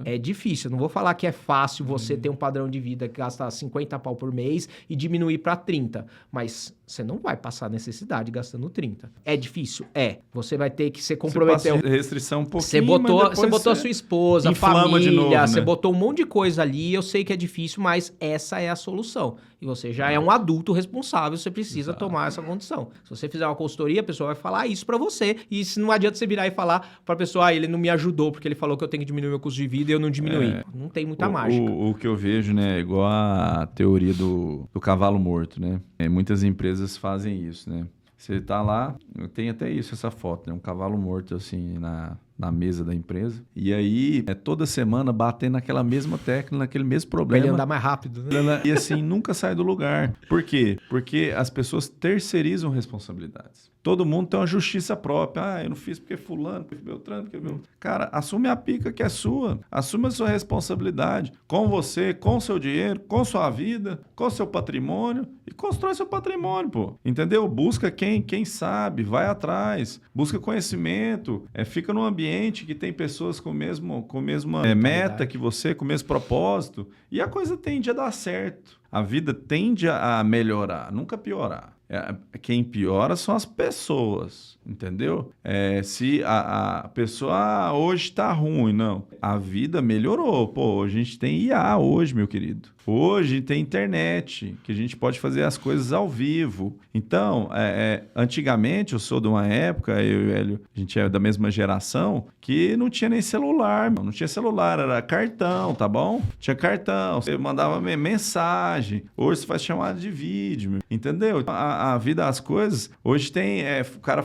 É difícil. Eu não vou falar que é fácil você ter um padrão de vida que gasta 50 pau por mês e diminuir para 30. Mas você não vai passar necessidade gastando 30. É difícil? É. Você vai ter que se comprometer. Você restrição um pouquinho, você botou a sua esposa, a família, de novo, né? Você botou um monte de coisa ali. Eu sei que é difícil, mas essa é a solução. E você já é um adulto responsável, você precisa tomar essa condição. Se você fizer uma consultoria, a pessoa vai falar isso pra você. E não adianta você virar e falar pra pessoa, ele não me ajudou porque ele falou que eu tenho que diminuir meu custo de vida e eu não diminuí. Não tem muita mágica. O que eu vejo, né, é igual a teoria do cavalo morto, né? Muitas empresas fazem isso, né? Você tá lá, tem até isso, essa foto, né? Um cavalo morto, assim, na mesa da empresa. E aí, toda semana batendo naquela mesma tecla, naquele mesmo problema. Pra ele andar mais rápido, né? E assim, nunca sai do lugar. Por quê? Porque as pessoas terceirizam responsabilidades. Todo mundo tem uma justiça própria. Eu não fiz porque fulano, porque Beltrano, porque meu... Cara, assume a pica que é sua. Assume a sua responsabilidade. Com você, com o seu dinheiro, com sua vida, com seu patrimônio. E constrói seu patrimônio, pô. Entendeu? Busca quem sabe, vai atrás. Busca conhecimento. Fica num ambiente que tem pessoas com a mesma meta que você, com o mesmo propósito. E a coisa tende a dar certo. A vida tende a melhorar, nunca piorar. Quem piora são as pessoas, entendeu? Se a pessoa hoje tá ruim, não. A vida melhorou. Pô, a gente tem IA hoje, meu querido. Hoje tem internet, que a gente pode fazer as coisas ao vivo. Então, antigamente, eu sou de uma época, eu e o Hélio, a gente é da mesma geração, que não tinha nem celular. Não tinha celular, era cartão, tá bom? Tinha cartão, você mandava mensagem. Hoje você faz chamada de vídeo, entendeu? A vida, as coisas, hoje tem, o cara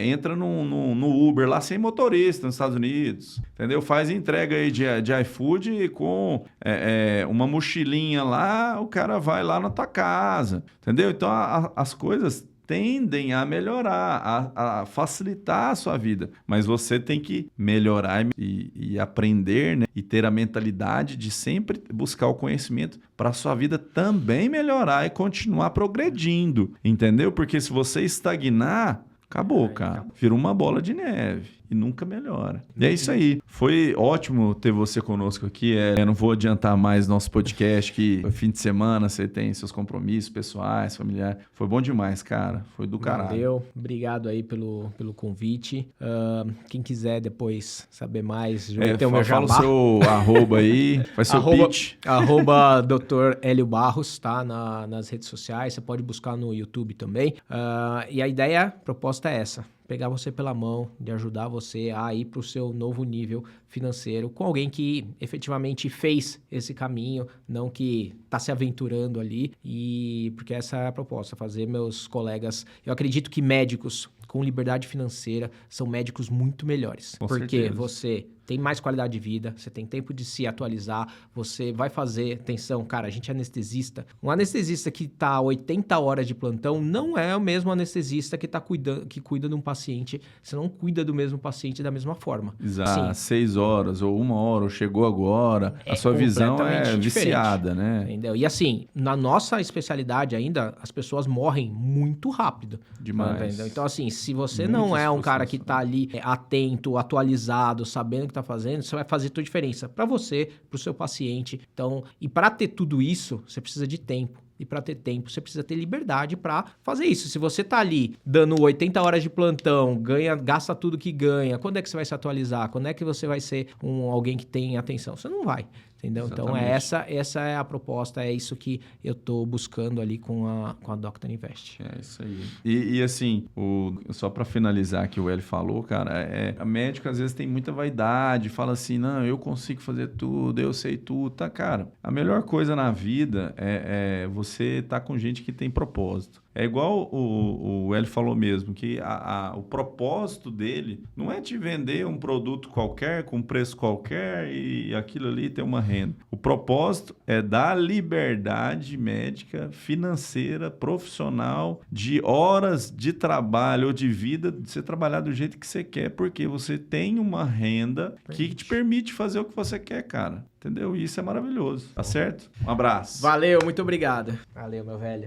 entra no Uber lá sem motorista nos Estados Unidos, entendeu? Faz entrega aí de iFood com uma mochilinha lá, o cara vai lá na tua casa, entendeu? Então, as coisas tendem a melhorar, a facilitar a sua vida. Mas você tem que melhorar e aprender, né? E ter a mentalidade de sempre buscar o conhecimento para a sua vida também melhorar e continuar progredindo, entendeu? Porque se você estagnar, acabou, cara. Vira uma bola de neve. e nunca melhora. E é isso aí. Foi ótimo ter você conosco aqui. Eu não vou adiantar mais nosso podcast, que fim de semana você tem seus compromissos pessoais, familiares. Foi bom demais, cara. Foi do caralho. Valeu. Obrigado aí pelo convite. Quem quiser depois saber mais, já tem o meu jabá. Fala o seu arroba aí, faz seu pitch. Arroba Dr. Hélio Barros, tá? Nas redes sociais, você pode buscar no YouTube também. E a ideia, a proposta é essa. Pegar você pela mão, de ajudar você a ir para o seu novo nível financeiro com alguém que efetivamente fez esse caminho, não que está se aventurando ali. E porque essa é a proposta, fazer meus colegas... Eu acredito que médicos com liberdade financeira são médicos muito melhores. Com porque certeza. você tem mais qualidade de vida, você tem tempo de se atualizar, você vai fazer... Atenção, cara, a gente é anestesista. Um anestesista que está 80 horas de plantão não é o mesmo anestesista que cuida de um paciente. Você não cuida do mesmo paciente da mesma forma. Exato, 6 horas ou 1 hora, ou chegou agora. A sua visão é viciada, né? Entendeu? E assim, na nossa especialidade ainda, as pessoas morrem muito rápido. Demais. Entendeu? Então assim, se você Muitas não é um cara que frustrações. tá ali atento, atualizado, sabendo o que tá fazendo, você vai fazer toda a diferença para você, para o seu paciente. Então, e para ter tudo isso, você precisa de tempo. E para ter tempo, você precisa ter liberdade para fazer isso. Se você tá ali dando 80 horas de plantão, gasta tudo que ganha, quando é que você vai se atualizar? Quando é que você vai ser alguém que tem atenção? Você não vai, entendeu? Exatamente. Então, essa é a proposta, é isso que eu tô buscando ali com a Dr. Invest. É isso aí. E assim, só para finalizar que o Hélio falou, cara, a médica às vezes tem muita vaidade, fala assim, não, eu consigo fazer tudo, eu sei tudo, tá, cara? A melhor coisa na vida é você estar com gente que tem propósito. É igual o Hélio falou mesmo, que o propósito dele não é te vender um produto qualquer, com preço qualquer e aquilo ali ter uma renda. O propósito é dar liberdade médica, financeira, profissional, de horas de trabalho ou de vida, de você trabalhar do jeito que você quer, porque você tem uma renda que te permite fazer o que você quer, cara. Entendeu? E isso é maravilhoso. Tá certo? Um abraço. Valeu, muito obrigado. Valeu, meu velho.